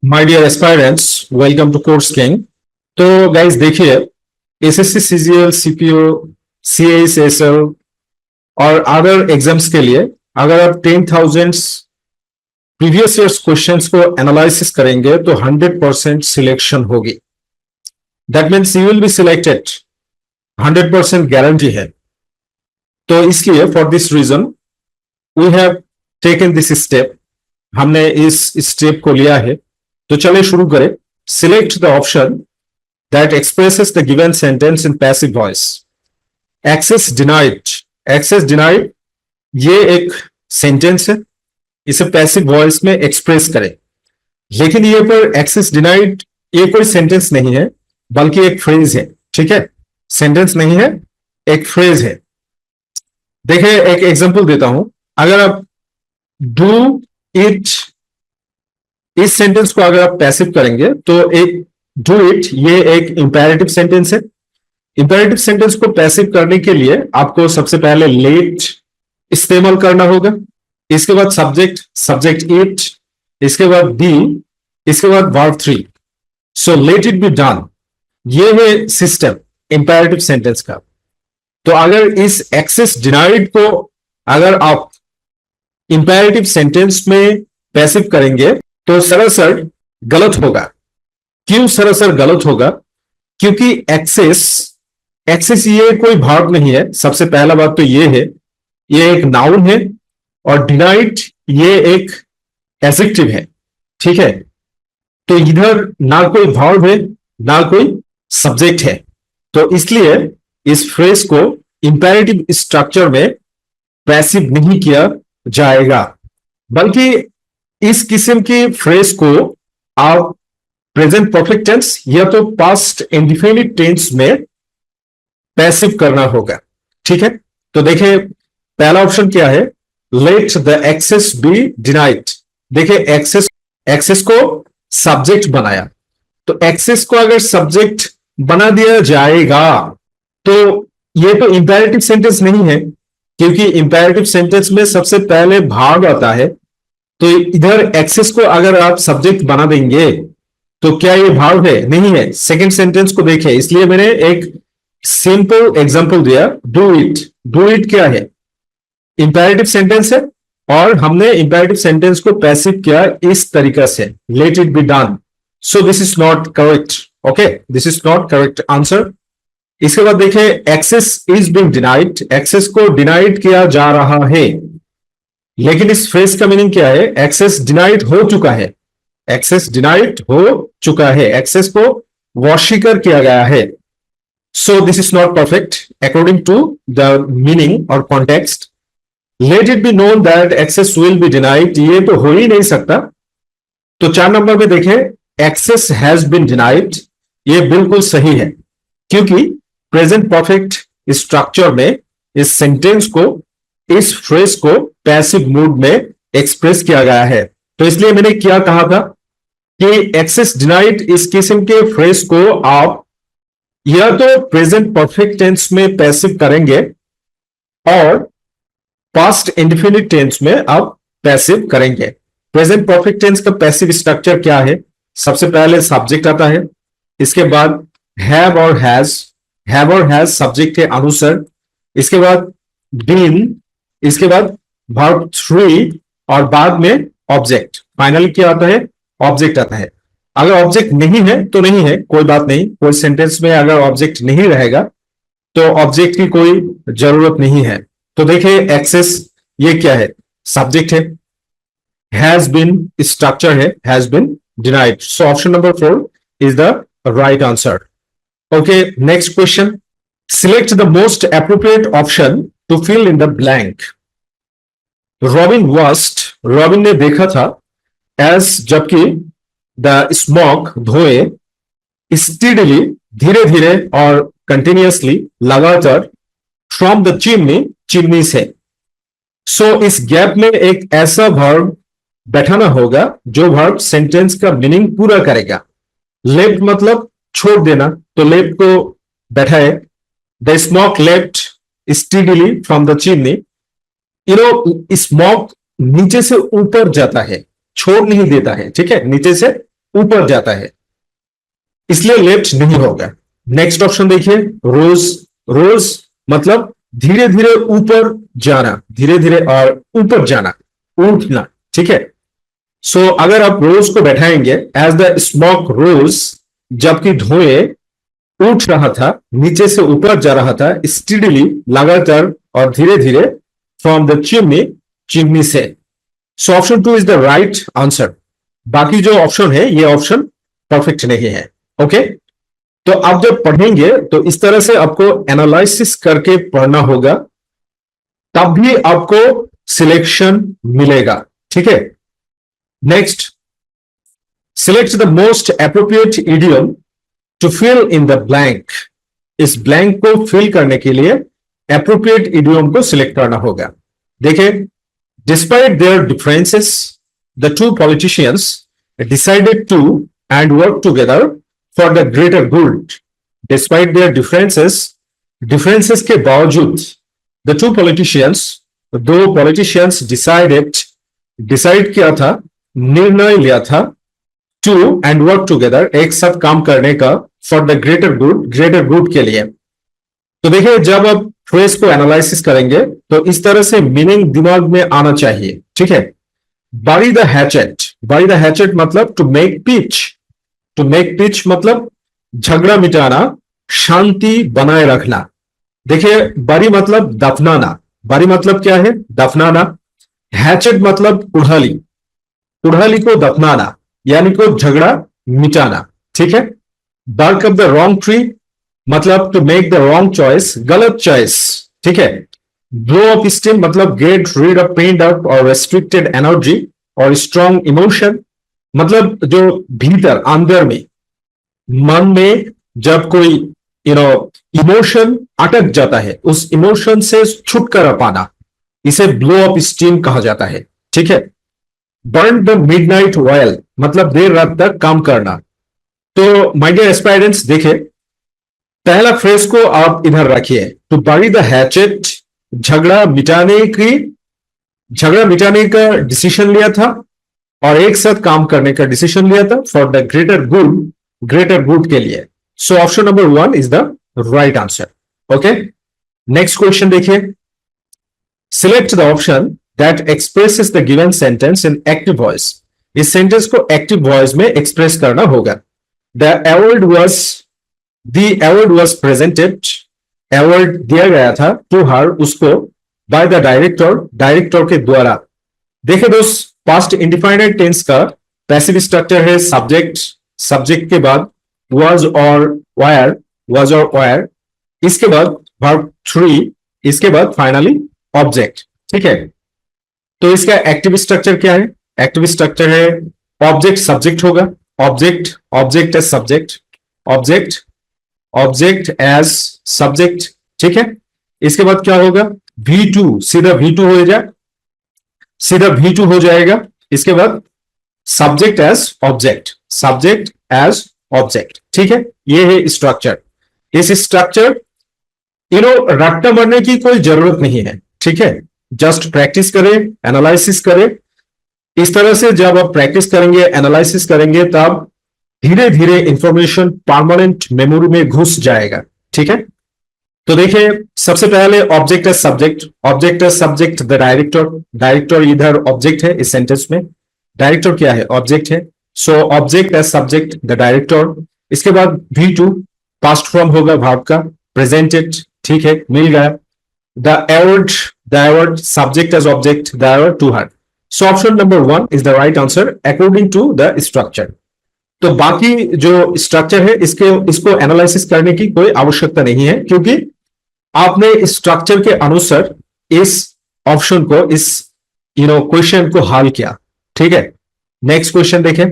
My dear aspirants, welcome to Course King. तो guys देखिए, SSC CGL CPO CSSL और other exams के लिए अगर आप 10,000 प्रीवियस ईयर्स क्वेश्चंस को एनालिसिस करेंगे तो 100% सिलेक्शन होगी। That means you will be selected, 100% guarantee है। तो इसलिए for this reason we have taken this step, हमने इस स्टेप को लिया है। तो चलिए शुरू करें। Select the option that expresses the given sentence in passive voice. Access denied, access denied ये एक सेंटेंस है, इसे पैसिव वॉइस में एक्सप्रेस करें। लेकिन ये पर एक्सेस डिनाइड ये कोई सेंटेंस नहीं है, बल्कि एक फ्रेज है। ठीक है, सेंटेंस नहीं है, एक फ्रेज है। देखिए एक एग्जांपल देता हूं। अगर आप डू इट, इस सेंटेंस को अगर आप पैसिव करेंगे तो एक डू इट ये एक इंपेरेटिव सेंटेंस है। इंपेरेटिव सेंटेंस को पैसिव करने के लिए आपको सबसे पहले लेट इस्तेमाल करना होगा, इसके बाद सब्जेक्ट, सब्जेक्ट इट, इसके बाद बी, इसके बाद verb 3। So let it be done, ये है सिस्टम इंपेरेटिव सेंटेंस का। तो अगर इस एक्सेस डिनाइड को अगर आप इंपेरेटिव सेंटेंस में पैसिव करेंगे तो सरासर गलत होगा। क्यों सरासर गलत होगा? क्योंकि एक्सेस, एक्सेस ये कोई वर्ब नहीं है। सबसे पहला बात तो ये है, ये एक नाउन है, और डिनाइड ये एक एडजेक्टिव है। ठीक है, तो इधर ना कोई वर्ब है ना कोई सब्जेक्ट है। तो इसलिए इस फ्रेज को इंपेरेटिव स्ट्रक्चर में पैसिव नहीं किया जाएगा, बल्कि इस किस्म की फ्रेज को आप प्रेजेंट परफेक्ट टेंस या तो पास्ट इंडेफिनिट टेंस में पैसिव करना होगा। ठीक है, तो देखिए पहला ऑप्शन क्या है, let the access be denied. देखिए एक्सेस, एक्सेस को सब्जेक्ट बनाया, तो एक्सेस को अगर सब्जेक्ट बना दिया जाएगा तो ये तो इंपेरेटिव सेंटेंस नहीं है, क्योंकि इंपेरेटिव सेंटेंस में सबसे पहले भाग आता है। तो इधर एक्सेस को अगर आप सब्जेक्ट बना देंगे तो क्या ये भाव है? नहीं है। सेकंड सेंटेंस को देखें, इसलिए मैंने एक सिंपल एग्जांपल दिया, डू इट। डू इट क्या है? इंपेरेटिव सेंटेंस है, और हमने इंपेरेटिव सेंटेंस को पैसिव किया इस तरीके से, let it be done. So this is not correct. Okay, this is not correct answer. इसके बाद देखिए access is being denied, access को डिनाइड किया जा रहा है। लेकिन इस फ्रेज का मीनिंग क्या है? एक्सेस डिनाइड हो चुका है, एक्सेस डिनाइड हो चुका है, एक्सेस को वॉशिकर किया गया है। So this is not perfect according to the meaning और context. Let it be known that access will be denied, ये तो हो ही नहीं सकता। तो 4 नंबर में देखें, एक्सेस हैज बीन डिनाइड, ये बिल्कुल सही है, क्योंकि प्रेजेंट परफेक्ट स्ट्रक्चर में इस सेंटेंस को, इस फ्रेज को पैसिव मूड में एक्सप्रेस किया गया है। तो इसलिए मैंने क्या कहा था कि एक्सेस डिनाइड इस किस्म के फ्रेज को आप या तो प्रेजेंट परफेक्ट टेंस में पैसिव करेंगे और पास्ट इंडेफिनिट टेंस में आप पैसिव करेंगे। प्रेजेंट परफेक्ट टेंस का पैसिव स्ट्रक्चर क्या है? सबसे पहले सब्जेक्ट आता है, इसके बाद हैव और हैज, हैव और हैज सब्जेक्ट है अनुसर, इसके बाद बीन, इसके बाद वर्ब 3, और बाद में ऑब्जेक्ट। फाइनली क्या आता है? ऑब्जेक्ट आता है। अगर ऑब्जेक्ट नहीं है तो नहीं है, कोई बात नहीं। कोई सेंटेंस में अगर ऑब्जेक्ट नहीं रहेगा तो ऑब्जेक्ट की कोई जरूरत नहीं है। तो देखिए एक्सेस ये क्या है? सब्जेक्ट है, हैज बीन स्ट्रक्चर है, has been denied. So option number 4 is the right answer. Okay, next question. Select the most appropriate option to fill in the blank. Robin was, Robin ने देखा था, as जबकि the smoke धुएं, steadily धीरे धीरे और continuously लगातार, from the chimney, chimney से। सो इस गैप में एक ऐसा वर्ब बैठाना होगा जो वर्ब सेंटेंस का मीनिंग पूरा करेगा। लेफ्ट मतलब छोड़ देना, तो लेफ्ट को बैठाए, the smoke left steadily from the chimney. You know smoke नीचे से ऊपर जाता है, छोड़ नहीं देता है। ठीक है, नीचे से ऊपर जाता है, इसलिए लेफ्ट नहीं होगा। नेक्स्ट ऑप्शन देखिए, रोज। रोज मतलब धीरे धीरे ऊपर जाना, धीरे धीरे और ऊपर जाना, उठना, ठीक है। सो अगर आप रोज को बैठाएंगे एज द स्मोक रोज, जबकि धुएं उठ रहा था, नीचे से ऊपर जा रहा था स्टीडली, लगातार और धीरे धीरे, फ्रॉम द चिमनी, चिमनी से। सो option 2 is the right answer. बाकी जो ऑप्शन है ये ऑप्शन परफेक्ट नहीं है। ओके, तो आप जब पढ़ेंगे तो इस तरह से आपको एनालिसिस करके पढ़ना होगा, तब भी आपको सिलेक्शन मिलेगा, ठीक है। Next, select the most appropriate idiom to fill in the blank. इस ब्लैंक को फिल करने के लिए एप्रोप्रिएट इडियम को सिलेक्ट करना होगा। देखिए, despite their differences the two politicians decided to end work together for the greater good. Despite their differences, differences के बावजूद, द टू पॉलिटिशियंस, दो पॉलिटिशियंस डिसाइडेड, डिसाइड किया था, निर्णय लिया था, टू एंड वर्क टुगेदर, एक साथ काम करने का, for the greater good, greater good के लिए। तो देखिए, जब आप फ्रेज को एनालिसिस करेंगे तो इस तरह से मीनिंग दिमाग में आना चाहिए, ठीक है। Bury the hatchet, bury the hatchet मतलब to make peace, to make peace मतलब झगड़ा मिटाना, शांति बनाए रखना। देखिए, बरी मतलब दफनाना, बरी मतलब क्या है, दफनाना। हैचेट मतलब कुल्हाड़ी, कुल्हाड़ी को दफनाना, यानी को झगड़ा मिटाना, ठीक है। Bark up the wrong tree मतलब to make the wrong choice, गलत चॉइस, ठीक है। ब्लो अप स्टीम मतलब get rid off pent up और रेस्ट्रिक्टेड एनर्जी और स्ट्रॉन्ग इमोशन, मतलब जो भीतर अंदर में, मन में जब कोई इमोशन अटक जाता है, उस इमोशन से छुटकारा पाना, इसे ब्लो अप स्टीम कहा जाता है, ठीक है। बर्न द मिडनाइट ऑयल मतलब देर रात तक काम करना। तो माय डियर एस्पायरेंट्स, देखे, पहला फ्रेज को आप इधर रखिए, टू बरी द हैचेट, झगड़ा मिटाने की, झगड़ा मिटाने का डिसीजन लिया था और एक साथ काम करने का डिसीजन लिया था for the greater good, greater good के लिए। So option number 1 is the right answer. Okay, next question देखिए, select the option that expresses the given sentence in active voice. इस सेंटेंस को एक्टिव वॉइस में express करना होगा। The award was, the award was presented, award दिया गया था, to her, उसको, बाय द डायरेक्टर, डायरेक्टर के द्वारा। देखिए दोस्त, पास्ट इंडिफाइनाइट टेंस का पैसिव स्ट्रक्चर है सब्जेक्ट, सब्जेक्ट के बाद वाज और वायर, वाज और वायर, इसके बाद वर्ब 3, इसके बाद फाइनली ऑब्जेक्ट, ठीक है। तो इसका एक्टिव स्ट्रक्चर क्या है? एक्टिव स्ट्रक्चर है ऑब्जेक्ट सब्जेक्ट होगा, object, object as subject, object, object as subject, ठीक है। इसके बाद क्या होगा? V2, सीधा V2 हो जाए, सीधा V2 हो जाएगा। इसके बाद subject as object, subject as object, ठीक है। ये है स्ट्रक्चर। इस स्ट्रक्चर रट्टा मारने की कोई जरूरत नहीं है, ठीक है। जस्ट प्रैक्टिस करें, एनालिसिस करें। इस तरह से जब आप प्रैक्टिस करेंगे, एनालिसिस करेंगे, तब धीरे धीरे इंफॉर्मेशन परमानेंट मेमोरी में घुस जाएगा, ठीक है। तो देखिए, सबसे पहले object as subject, object as subject the director, director इधर ऑब्जेक्ट है, इस सेंटेंस में डायरेक्टर क्या है? ऑब्जेक्ट है। So object as subject the director. इसके बाद V2 पास्ट फॉर्म होगा वर्ब का, प्रेजेंटेड, ठीक है, मिल गया। The award, the award subject as object, the award to her. So option number 1 is the right answer according to the structure. तो बाकी जो स्ट्रक्चर है, इसको एनालिसिस करने की कोई आवश्यकता नहीं है, क्योंकि आपने स्ट्रक्चर के अनुसार इस ऑप्शन को, इस क्वेश्चन को हल किया, ठीक है। नेक्स्ट क्वेश्चन देखें,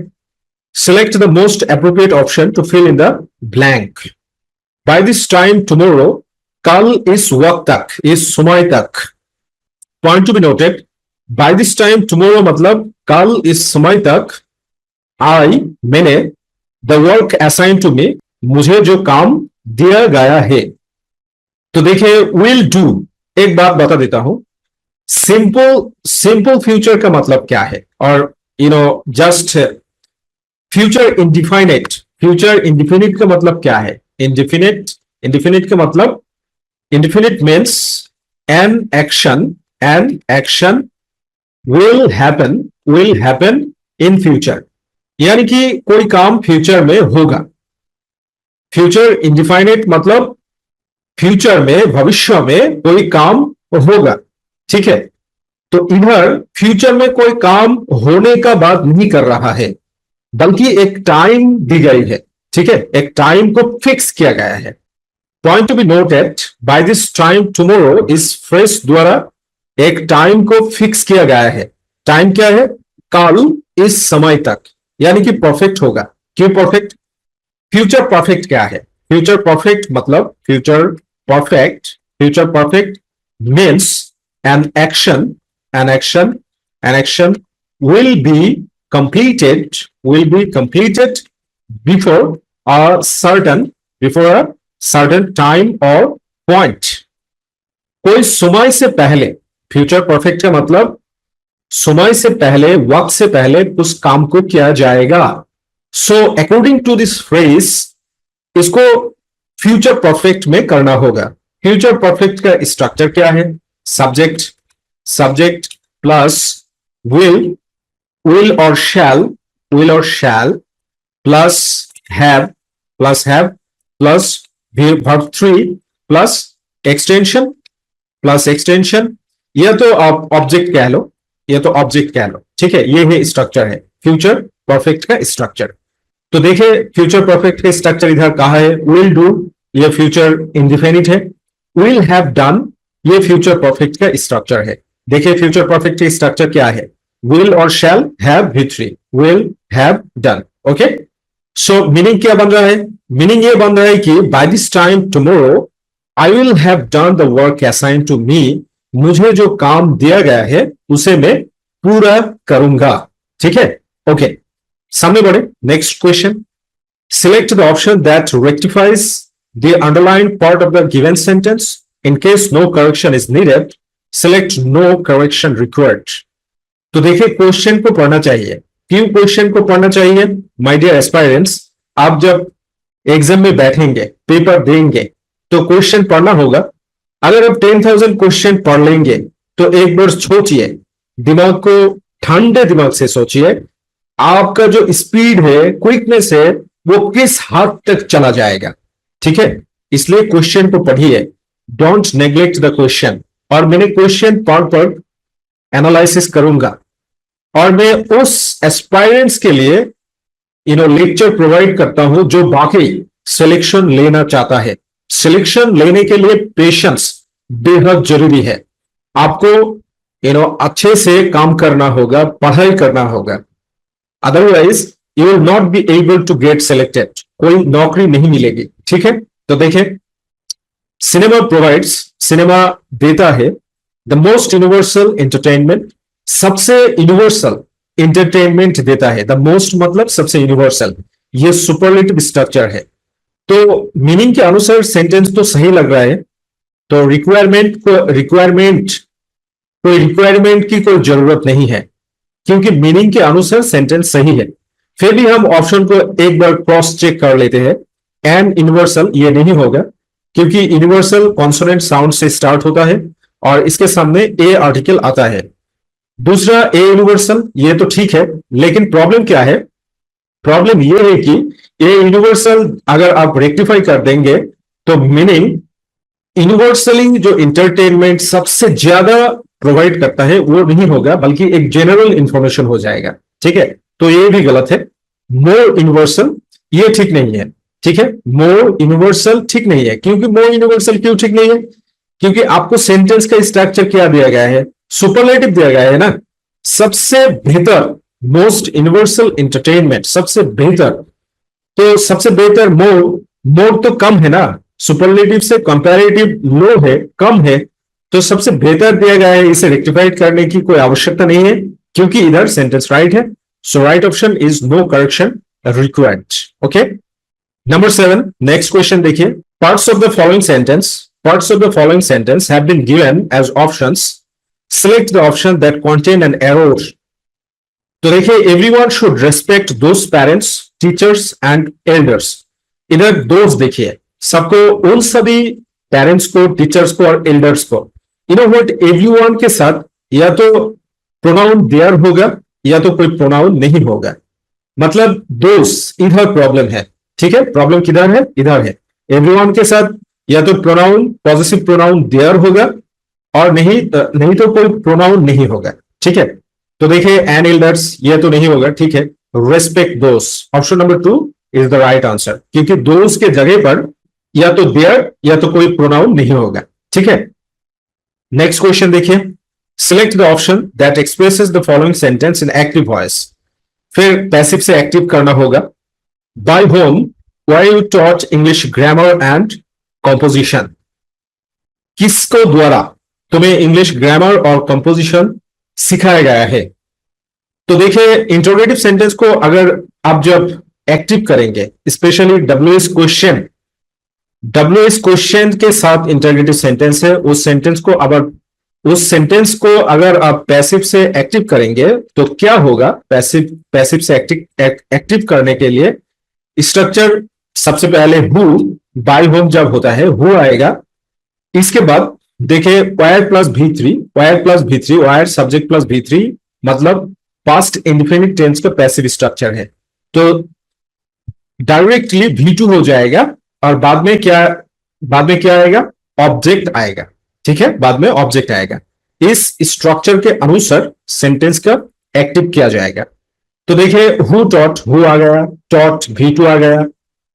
select the most appropriate option to fill in the blank. By this time tomorrow, कल इस वक्त तक, इस समय तक। Point to be noted, by this time tomorrow मतलब कल इस समय तक, आई, मैंने, the work assign to me, मुझे जो काम दिया गया है। तो देखिए, विल डू, एक बात बता देता हूं, सिंपल फ्यूचर का मतलब क्या है, और जस्ट फ्यूचर इंडिफाइनेट, फ्यूचर इंडिफिनिट का मतलब क्या है? इंडिफिनिट, इंडिफिनिट का मतलब, indefinite means an action will happen in future, यानी कि कोई काम फ्यूचर में होगा। फ्यूचर इंडिफाइनेट मतलब फ्यूचर में, भविष्य में कोई काम होगा, ठीक है। तो इधर फ्यूचर में कोई काम होने का बात नहीं कर रहा है, बल्कि एक टाइम दी गई है, ठीक है, एक टाइम को फिक्स किया गया है। Point to be noted, by this time tomorrow इस फ्रेज द्वारा एक टाइम को फिक्स किया गया है। टाइम क्या है? कल इस समय तक, यानी कि परफेक्ट होगा। क्यों परफेक्ट? फ्यूचर परफेक्ट क्या है? फ्यूचर परफेक्ट मतलब, future perfect means an action will be completed before a certain time or point। कोई समय से पहले, फ्यूचर परफेक्ट का मतलब समय से पहले, वक्त से पहले उस काम को किया जाएगा। So according to this phrase, इसको फ्यूचर परफेक्ट में करना होगा। फ्यूचर परफेक्ट का स्ट्रक्चर क्या है? सब्जेक्ट प्लस विल और शैल plus have plus verb 3 plus extension यह तो आप ऑब्जेक्ट कह लो, ठीक है। ये है स्ट्रक्चर है फ्यूचर परफेक्ट का स्ट्रक्चर। तो देखिए फ्यूचर परफेक्ट का स्ट्रक्चर इधर कहा है, विल डू, ये फ्यूचर इंडिफिनिट है। विल हैव डन, ये फ्यूचर परफेक्ट का स्ट्रक्चर है। देखिए फ्यूचर परफेक्ट का स्ट्रक्चर क्या है? विल और shall have V3, will have done. Okay, so meaning क्या बन रहा है? मीनिंग ये बन रहा है कि by this time tomorrow I will have done the work assign to me. मुझे जो काम दिया गया है उसे मैं पूरा करूंगा, ठीक है। ओके, सामने बढ़े, next question. Select the option that rectifies the underline part of the given sentence. In case no correction is needed, select no correction required. तो देखिए क्वेश्चन को पढ़ना चाहिए। क्यों क्वेश्चन को पढ़ना चाहिए? माय डियर एस्पायरेंट्स, आप जब एग्जाम में बैठेंगे, पेपर देंगे, तो क्वेश्चन पढ़ना होगा। अगर आप 10,000 क्वेश्चन पढ़ लेंगे तो एक बार सोचिए, दिमाग को ठंडे दिमाग से सोचिए, आपका जो स्पीड है, क्विकनेस है, वो किस हद तक चला जाएगा, ठीक है। इसलिए क्वेश्चन को पढ़िए, डोंट नेग्लेक्ट द क्वेश्चन। और मैंने क्वेश्चन पढ़ एनालिसिस करूंगा, और मैं उस एस्पायरेंट्स के लिए लेक्चर प्रोवाइड करता हूं जो बाकी सिलेक्शन लेना चाहता है। सिलेक्शन लेने के लिए पेशेंस बेहद जरूरी है। आपको अच्छे से काम करना होगा, पढ़ाई करना होगा, otherwise you will not be able to get selected. कोई नौकरी नहीं मिलेगी, ठीक है। तो देखिए, सिनेमा देता है द मोस्ट यूनिवर्सल एंटरटेनमेंट, सबसे यूनिवर्सल एंटरटेनमेंट देता है। द मोस्ट मतलब सबसे यूनिवर्सल, ये सुपरलेटिव स्ट्रक्चर है। तो मीनिंग के अनुसार सेंटेंस तो सही लग रहा है, तो रिक्वायरमेंट की कोई जरूरत नहीं है, क्योंकि मीनिंग के अनुसार सेंटेंस सही है। फिर भी हम ऑप्शन को एक बार क्रॉस चेक कर लेते हैं। एन यूनिवर्सल ये नहीं होगा, क्योंकि यूनिवर्सल कॉन्सोनेंट साउंड से स्टार्ट होता है और इसके सामने ए आर्टिकल आता है। दूसरा ए यूनिवर्सल, ये तो ठीक है, लेकिन प्रॉब्लम क्या है? प्रॉब्लम ये है कि ए यूनिवर्सल अगर आप रेक्टिफाई कर देंगे तो मीनिंग यूनिवर्सली जो इंटरटेनमेंट सबसे ज्यादा प्रोवाइड करता है वो नहीं होगा, बल्कि एक जनरल इंफॉर्मेशन हो जाएगा, ठीक है। तो ये भी गलत है। मोर यूनिवर्सल ये ठीक नहीं है, ठीक है। मोर यूनिवर्सल ठीक नहीं है। क्योंकि मोर यूनिवर्सल क्यों ठीक नहीं है? क्योंकि आपको सेंटेंस का स्ट्रक्चर क्या दिया गया है? सुपरलेटिव दिया गया है ना। सबसे बेहतर, मोस्ट यूनिवर्सल एंटरटेनमेंट, सबसे बेहतर, तो सबसे बेहतर मोर तो कम है ना, सुपरलेटिव से कंपैरेटिव लो है, कम है, तो सबसे बेहतर दिया गया है। इसे रेक्टिफाइड करने की कोई आवश्यकता नहीं है, क्योंकि इधर सेंटेंस राइट है। So right option is no correction required. Okay, number 7, next question देखिए। Parts of the following sentence have been given as options. Select the option that contain an error। तो देखिए everyone should respect those parents, teachers and elders. इधर those देखिए, सबको, उन सभी parents को, teachers को और एल्डर्स को, यू नो व्हाट, एवरीवन के साथ या तो प्रोनाउन देयर होगा या तो कोई प्रोनाउन नहीं होगा। मतलब दोस्त इधर प्रॉब्लम है, ठीक है, प्रॉब्लम किधर है, इधर है। एवरीवन के साथ या तो प्रोनाउन, पॉजिटिव प्रोनाउन देयर होगा और नहीं तो कोई प्रोनाउन नहीं होगा, ठीक है। तो देखिए एन एल्डर्स, ये तो नहीं होगा, ठीक है। रेस्पेक्ट दोस्त, option number 2 is the right answer, क्योंकि दोस्त के जगह पर या तो देयर या तो कोई प्रोनाउन नहीं होगा, ठीक है। नेक्स्ट क्वेश्चन देखिए, select the option that expresses the following sentence in active voice. फिर पैसिव से एक्टिव करना होगा। By whom were you taught English grammar and composition. किसको द्वारा तुम्हें इंग्लिश ग्रामर और कंपोजिशन सिखाया गया है। तो देखिए इंटरोगेटिव सेंटेंस को अगर आप जब एक्टिव करेंगे, स्पेशली डब्ल्यूएस क्वेश्चन के साथ इंटरोगेटिव सेंटेंस है, उस सेंटेंस को अगर आप पैसिव से एक्टिव करेंगे तो क्या होगा। पैसिव से एक्टिव करने के लिए स्ट्रक्चर सबसे पहले हु, बाय होम जब होता है हु आएगा। इसके बाद देखिए wire plus V3, wire subject plus V3, मतलब पास्ट इंडिफिनिट टेंस का पैसिव स्ट्रक्चर है। तो डायरेक्टली V2 हो जाएगा और बाद में क्या आएगा, ऑब्जेक्ट आएगा, ठीक है, बाद में ऑब्जेक्ट आएगा। इस स्ट्रक्चर के अनुसार सेंटेंस का एक्टिव किया जाएगा। तो देखिए हु टॉट, हु आ गया, टॉट V2 आ गया,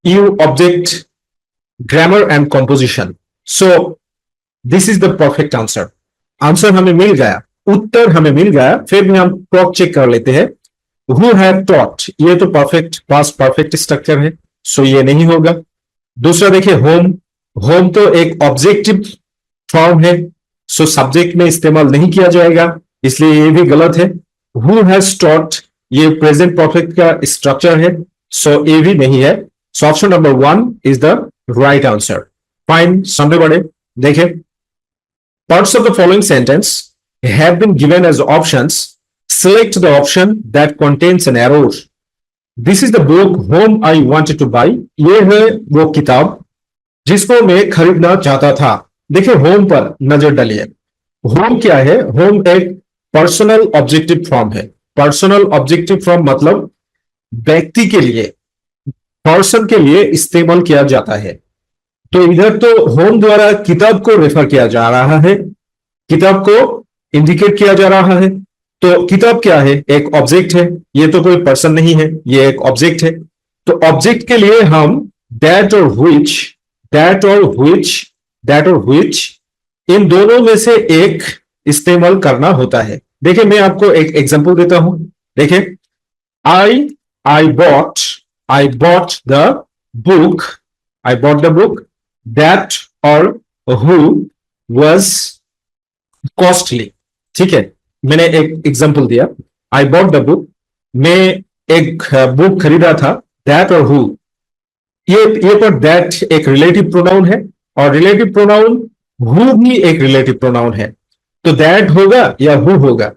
you object, grammar and composition. So this is the perfect answer. Answer हमें मिल गया, उत्तर हमें मिल गया। फिर भी हम क्रॉस चेक कर लेते हैं। हु हैव टॉट, ये तो पास्ट परफेक्ट स्ट्रक्चर है, सो ये नहीं होगा। दूसरा देखिए होम तो एक ऑब्जेक्टिव फॉर्म है, सो सब्जेक्ट में इस्तेमाल नहीं किया जाएगा, इसलिए ये भी गलत है। हु हैज टॉट, ये प्रेजेंट परफेक्ट का स्ट्रक्चर है, सो ये भी नहीं है। So option number 1 is the right answer. Fine, सामने बढ़े। देखिए parts of the following sentence have been given as options. Select the option that contains an arrow. This is the book whom I wanted to buy. ये है वो किताब जिसको मैं खरीदना चाहता था। देखिए होम पर नजर डालिए। होम क्या है, होम एक पर्सनल ऑब्जेक्टिव फॉर्म है। पर्सनल ऑब्जेक्टिव फॉर्म मतलब व्यक्ति के लिए, पर्सन के लिए इस्तेमाल किया जाता है। तो इधर तो होम द्वारा किताब को रेफर किया जा रहा है, किताब को इंडिकेट किया जा रहा है। तो किताब क्या है, एक ऑब्जेक्ट है, ये तो कोई पर्सन नहीं है, ये एक ऑब्जेक्ट है। तो ऑब्जेक्ट के लिए हम दैट और व्हिच इन दोनों में से एक इस्तेमाल करना होता है। देखिए मैं आपको एक एग्जांपल देता हूं। देखिए I bought the book that or who was costly। ठीक है, मैंने एक एग्जांपल दिया। I bought the book, मैं एक बुक खरीदा था। that और who, ये पर that एक रिलेटिव प्रोनाउन है और रिलेटिव प्रोनाउन who भी एक रिलेटिव प्रोनाउन है। तो that होगा या who होगा।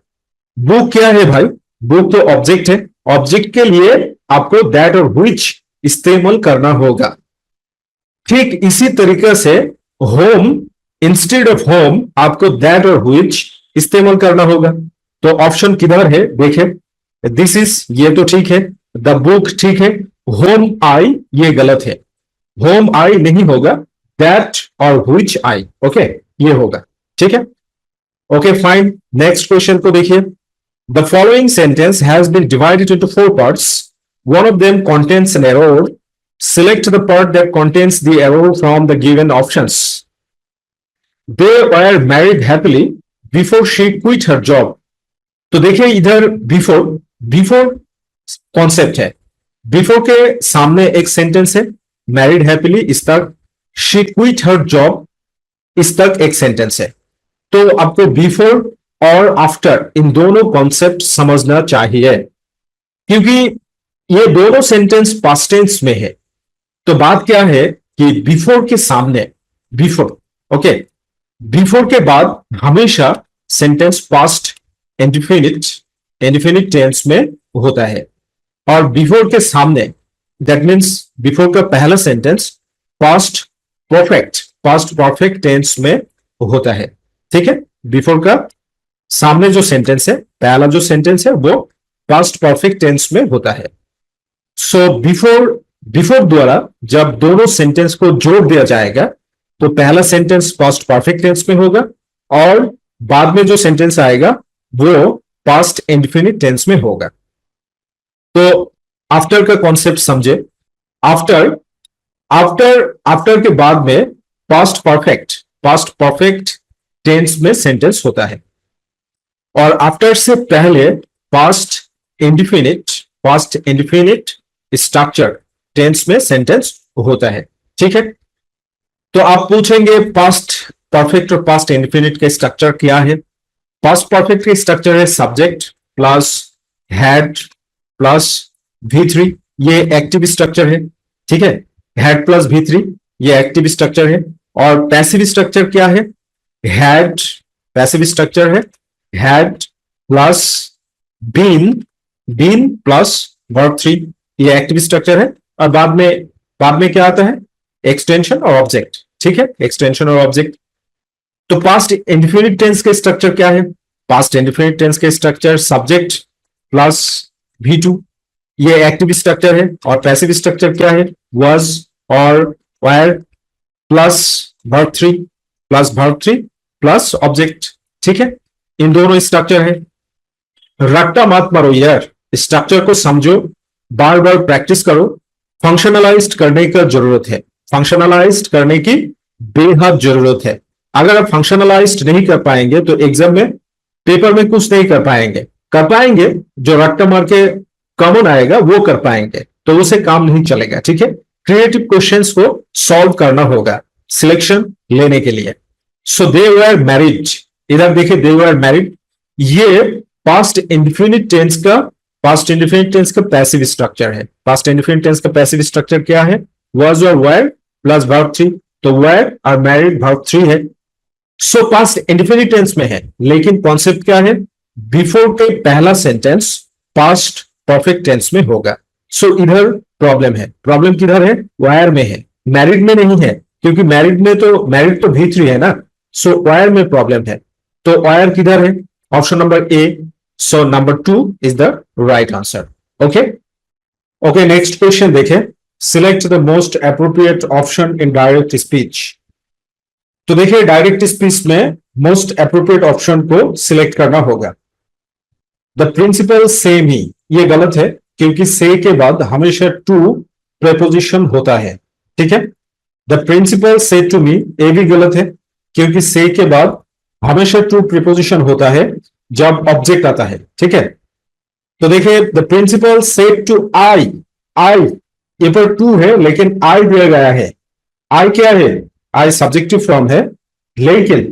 बुक क्या है भाई, बुक तो ऑब्जेक्ट है, ऑब्जेक्ट के लिए आपको that और which इस्तेमाल करना होगा। ठीक इसी तरीके से होम, इंस्टेड ऑफ होम आपको दैट और व्हिच इस्तेमाल करना होगा। तो ऑप्शन किधर है, देखिए दिस इज, ये तो ठीक है, द बुक ठीक है, होम आई ये गलत है, होम आई नहीं होगा, दैट और व्हिच आई, ओके ये होगा, ठीक है। ओके फाइन, नेक्स्ट क्वेश्चन को देखिए। The following sentence has been divided into 4 parts, one of them contains an error. Select the part that contains the arrow from the given options. They were married happily before she quit her job. तो देखिए इधर before concept है, before के सामने एक sentence है, married happily इस तक, शी क्विट हर जॉब इस तक एक सेंटेंस है। तो आपको बिफोर और आफ्टर इन दोनों कॉन्सेप्ट समझना चाहिए, क्योंकि ये दोनों सेंटेंस पास्ट टेंस में है। तो बात क्या है कि बिफोर के सामने ओके, बिफोर के बाद हमेशा सेंटेंस पास्ट इंडिफिनिट टेंस में होता है। और बिफोर के सामने, दैट मीन्स बिफोर का पहला सेंटेंस पास्ट परफेक्ट टेंस में होता है। ठीक है, बिफोर का सामने जो सेंटेंस है, पहला जो सेंटेंस है वो पास्ट परफेक्ट टेंस में होता है। सो बिफोर द्वारा जब दोनों सेंटेंस को जोड़ दिया जाएगा तो पहला सेंटेंस पास्ट परफेक्ट टेंस में होगा और बाद में जो सेंटेंस आएगा वो पास्ट इंडेफिनिट टेंस में होगा। तो आफ्टर का कॉन्सेप्ट समझे। आफ्टर आफ्टर के बाद में पास्ट परफेक्ट टेंस में सेंटेंस होता है और आफ्टर से पहले पास्ट इंडेफिनिट स्ट्रक्चर टेंस में सेंटेंस होता है। ठीक है, तो आप पूछेंगे पास्ट परफेक्ट और पास्ट इंडेफिनिट का स्ट्रक्चर क्या है। पास्ट परफेक्ट का स्ट्रक्चर है subject plus had plus V3, ये एक्टिव स्ट्रक्चर है। ठीक है, हैड प्लस V3 ये एक्टिव स्ट्रक्चर है। और पैसिव स्ट्रक्चर क्या है, पैसिव स्ट्रक्चर है had plus been plus verb 3, ये एक्टिव स्ट्रक्चर है। और बाद में क्या आता है, एक्सटेंशन और ऑब्जेक्ट। ठीक है, एक्सटेंशन और ऑब्जेक्ट। तो पास्ट इंडेफिनिट टेंस के स्ट्रक्चर क्या है, पास्ट इंडेफिनिट टेंस के स्ट्रक्चर सब्जेक्ट प्लस V2, ये एक्टिव स्ट्रक्चर है। और पैसिव स्ट्रक्चर क्या है, वाज और wire plus verb 3 plus object. ठीक है, इन दोनों स्ट्रक्चर है। रट्टा मत मारो यार, स्ट्रक्चर को समझो, बार बार प्रैक्टिस करो। फंक्शनलाइज्ड करने का जरूरत है, फंक्शनलाइज्ड करने की बेहद जरूरत है। अगर आप फंक्शनलाइज्ड नहीं कर पाएंगे तो एग्जाम में, पेपर में कुछ नहीं कर पाएंगे जो रट्टा मार के कॉमन आएगा वो कर पाएंगे, तो उसे काम नहीं चलेगा। ठीक है, क्रिएटिव क्वेश्चंस को सॉल्व करना होगा सिलेक्शन लेने के लिए। सो दे वर मैरिड, इधर देखिए दे वर मैरिड, ये पास्ट इंडेफिनिट टेंस का पैसिव स्ट्रक्चर है। पास्ट इंडेफिनिट टेंस का पैसिव स्ट्रक्चर क्या है, वाज और वेयर प्लस वर्ब 3, तो वेयर और मैरिड वर्ब 3 है। सो पास्ट इंडेफिनिट टेंस में है, लेकिन कॉन्सेप्ट क्या है, बिफोर के पहला सेंटेंस पास्ट परफेक्ट टेंस में होगा। सो इधर प्रॉब्लम है, प्रॉब्लम किधर है, वायर में है, मैरिड में नहीं है, क्योंकि मैरिड तो V3 है ना। सो वायर में प्रॉब्लम है। तो वायर किधर है, option number A. So number 2 is the right answer. Okay, next question देखें। Select the most appropriate option in direct speech. तो देखिए डायरेक्ट स्पीच में मोस्ट अप्रोप्रिएट ऑप्शन को सिलेक्ट करना होगा। द प्रिंसिपल सेम ही, ये गलत है क्योंकि से के बाद हमेशा टू प्रेपोजिशन होता है। ठीक है, द प्रिंसिपल से टू मी, ये भी गलत है क्योंकि से के बाद हमेशा टू प्रीपोजिशन होता है जब ऑब्जेक्ट आता है। ठीक है, तो देखिए द प्रिंसिपल सेड टू आई, ये पर टू है लेकिन आई दिया गया है। आई क्या है, आई सब्जेक्टिव फॉर्म है, लेकिन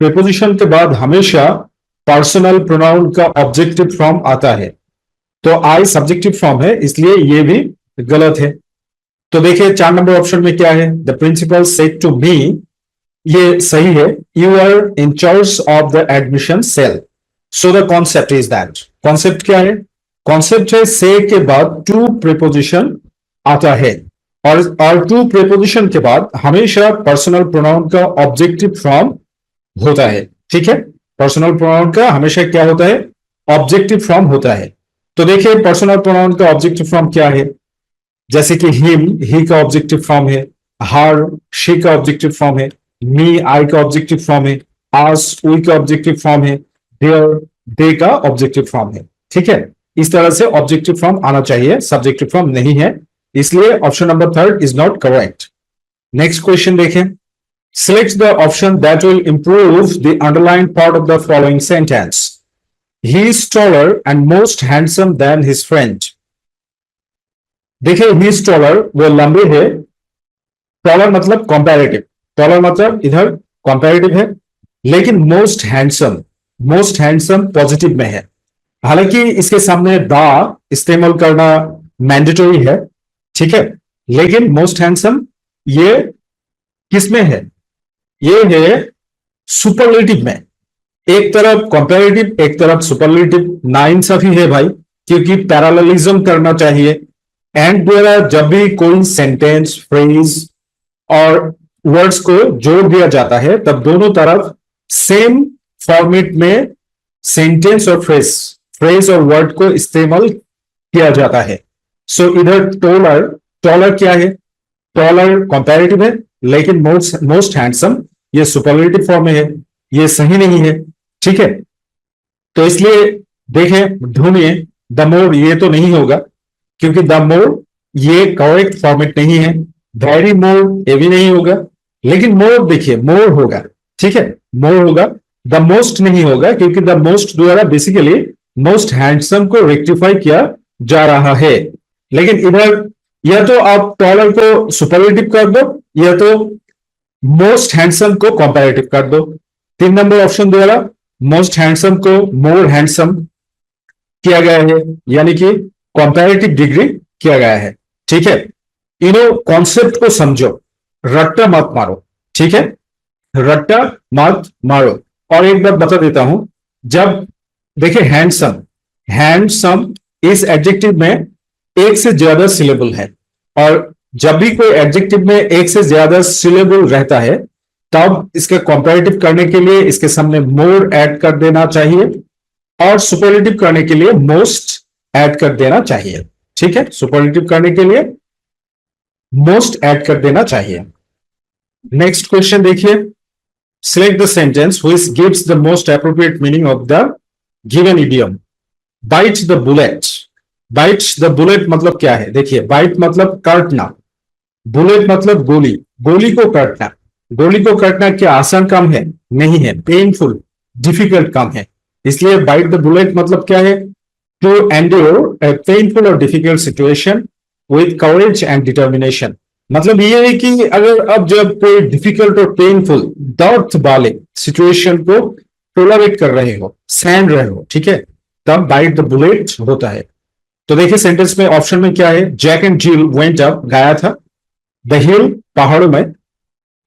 प्रीपोजिशन के बाद हमेशा पर्सनल प्रोनाउन का ऑब्जेक्टिव फॉर्म आता है। तो आई सब्जेक्टिव फॉर्म है, इसलिए ये भी गलत है। तो देखिए 4 नंबर ऑप्शन में क्या है, the principal said to me, ये सही है। You are in charge of the admission cell. So the concept is that, concept क्या है, कॉन्सेप्ट है से के बाद टू प्रीपोजिशन आता है और टू प्रीपोजिशन के बाद हमेशा पर्सनल प्रोनाउन का ऑब्जेक्टिव फॉर्म होता है। ठीक है, पर्सनल प्रोनाउन का हमेशा क्या होता है, ऑब्जेक्टिव फॉर्म होता है। तो देखिए पर्सनल प्रोनाउन का ऑब्जेक्टिव फॉर्म क्या है, जैसे कि हिम, ही का ऑब्जेक्टिव फॉर्म है, हर, शी का ऑब्जेक्टिव फॉर्म है, मी, आई का ऑब्जेक्टिव फॉर्म है, आस, वी का ऑब्जेक्टिव फॉर्म है, देयर, दे का ऑब्जेक्टिव फॉर्म है। ठीक है, इस तरह से ऑब्जेक्टिव फॉर्म आना चाहिए, सब्जेक्टिव फॉर्म नहीं है, इसलिए option number 3 is not correct. Next question देखें। Select the option that will improve the underline part of the following sentence. He is taller and most handsome than his friend. देखिए he is taller, वो लंबे है, taller मतलब comparative, taller मतलब इधर comparative है, लेकिन मोस्ट हैंडसम पॉजिटिव में है। हालांकि इसके सामने द इस्तेमाल करना मैंडेटरी है। ठीक है, लेकिन मोस्ट हैंडसम ये किस में है, ये है सुपरलेटिव में। एक तरफ कंपैरेटिव, एक तरफ सुपरलेटिव, नाइंसाफी है भाई। क्योंकि पैरेललिज्म करना चाहिए। एंड द्वारा जब भी कोई सेंटेंस, फ्रेज और वर्ड्स को जोड़ दिया जाता है तब दोनों तरफ सेम फॉर्मेट में सेंटेंस और फ्रेज फ्रेज और वर्ड को इस्तेमाल किया जाता है। सो इधर टॉलर, टॉलर क्या है? टॉलर कंपैरेटिव है, लेकिन मोस्ट हैंडसम ये सुपरलेटिव फॉर्म में है, ये सही नहीं है। ठीक है, तो इसलिए देखें, ढूंढिए द मोर, ये तो नहीं होगा क्योंकि द मोर ये करेक्ट फॉर्मेट नहीं है। वेरी मोर ये भी नहीं होगा, लेकिन मोर देखिए, मोर होगा। ठीक है, मोर होगा। द मोस्ट नहीं होगा क्योंकि द मोस्ट द्वारा बेसिकली मोस्ट हैंडसम को रेक्टिफाई किया जा रहा है। लेकिन इधर या तो आप टॉलर को सुपरलेटिव कर दो या तो मोस्ट हैंडसम को कंपैरेटिव कर दो। 3 नंबर ऑप्शन द्वारा मोस्ट हैंडसम को मोर हैंडसम किया गया है, यानी कि कंपैरेटिव डिग्री किया गया है। ठीक है, इनो कॉन्सेप्ट को समझो, रट्टा मत मारो। ठीक है, रट्टा मत मारो। और एक बात बता देता हूं, जब देखिए हैंडसम, हैंडसम इस एडजेक्टिव में एक से ज्यादा सिलेबल है, और जब भी कोई एडजेक्टिव में एक से ज्यादा सिलेबल रहता है तब इसके कंपैरेटिव करने के लिए इसके सामने मोर ऐड कर देना चाहिए और सुपरलेटिव करने के लिए मोस्ट ऐड कर देना चाहिए। ठीक है, सुपरलेटिव करने के लिए मोस्ट ऐड कर देना चाहिए। नेक्स्ट क्वेश्चन देखिए, select the sentence which gives the most appropriate meaning of the given idiom. Bite the bullet, bite the bullet मतलब क्या है? देखिए, बाइट मतलब काटना, बुलेट मतलब गोली, गोली को काटना। गोली को काटना क्या आसान काम है? नहीं है, पेनफुल, डिफिकल्ट काम है। इसलिए बाइट द बुलेट मतलब क्या है? टू एंड्योर ए पेनफुल और difficult situation with courage and determination. मतलब ये है कि अगर अब जब कोई डिफिकल्ट और पेनफुल दर्द वाले सिचुएशन को टोलरेट कर रहे हो, सहन रहे हो, ठीक है, तब बाइट द बुलेट होता है। तो देखिए सेंटेंस में ऑप्शन में क्या है? Jack and Jill went up, गाया था, द हिल, पहाड़ों में,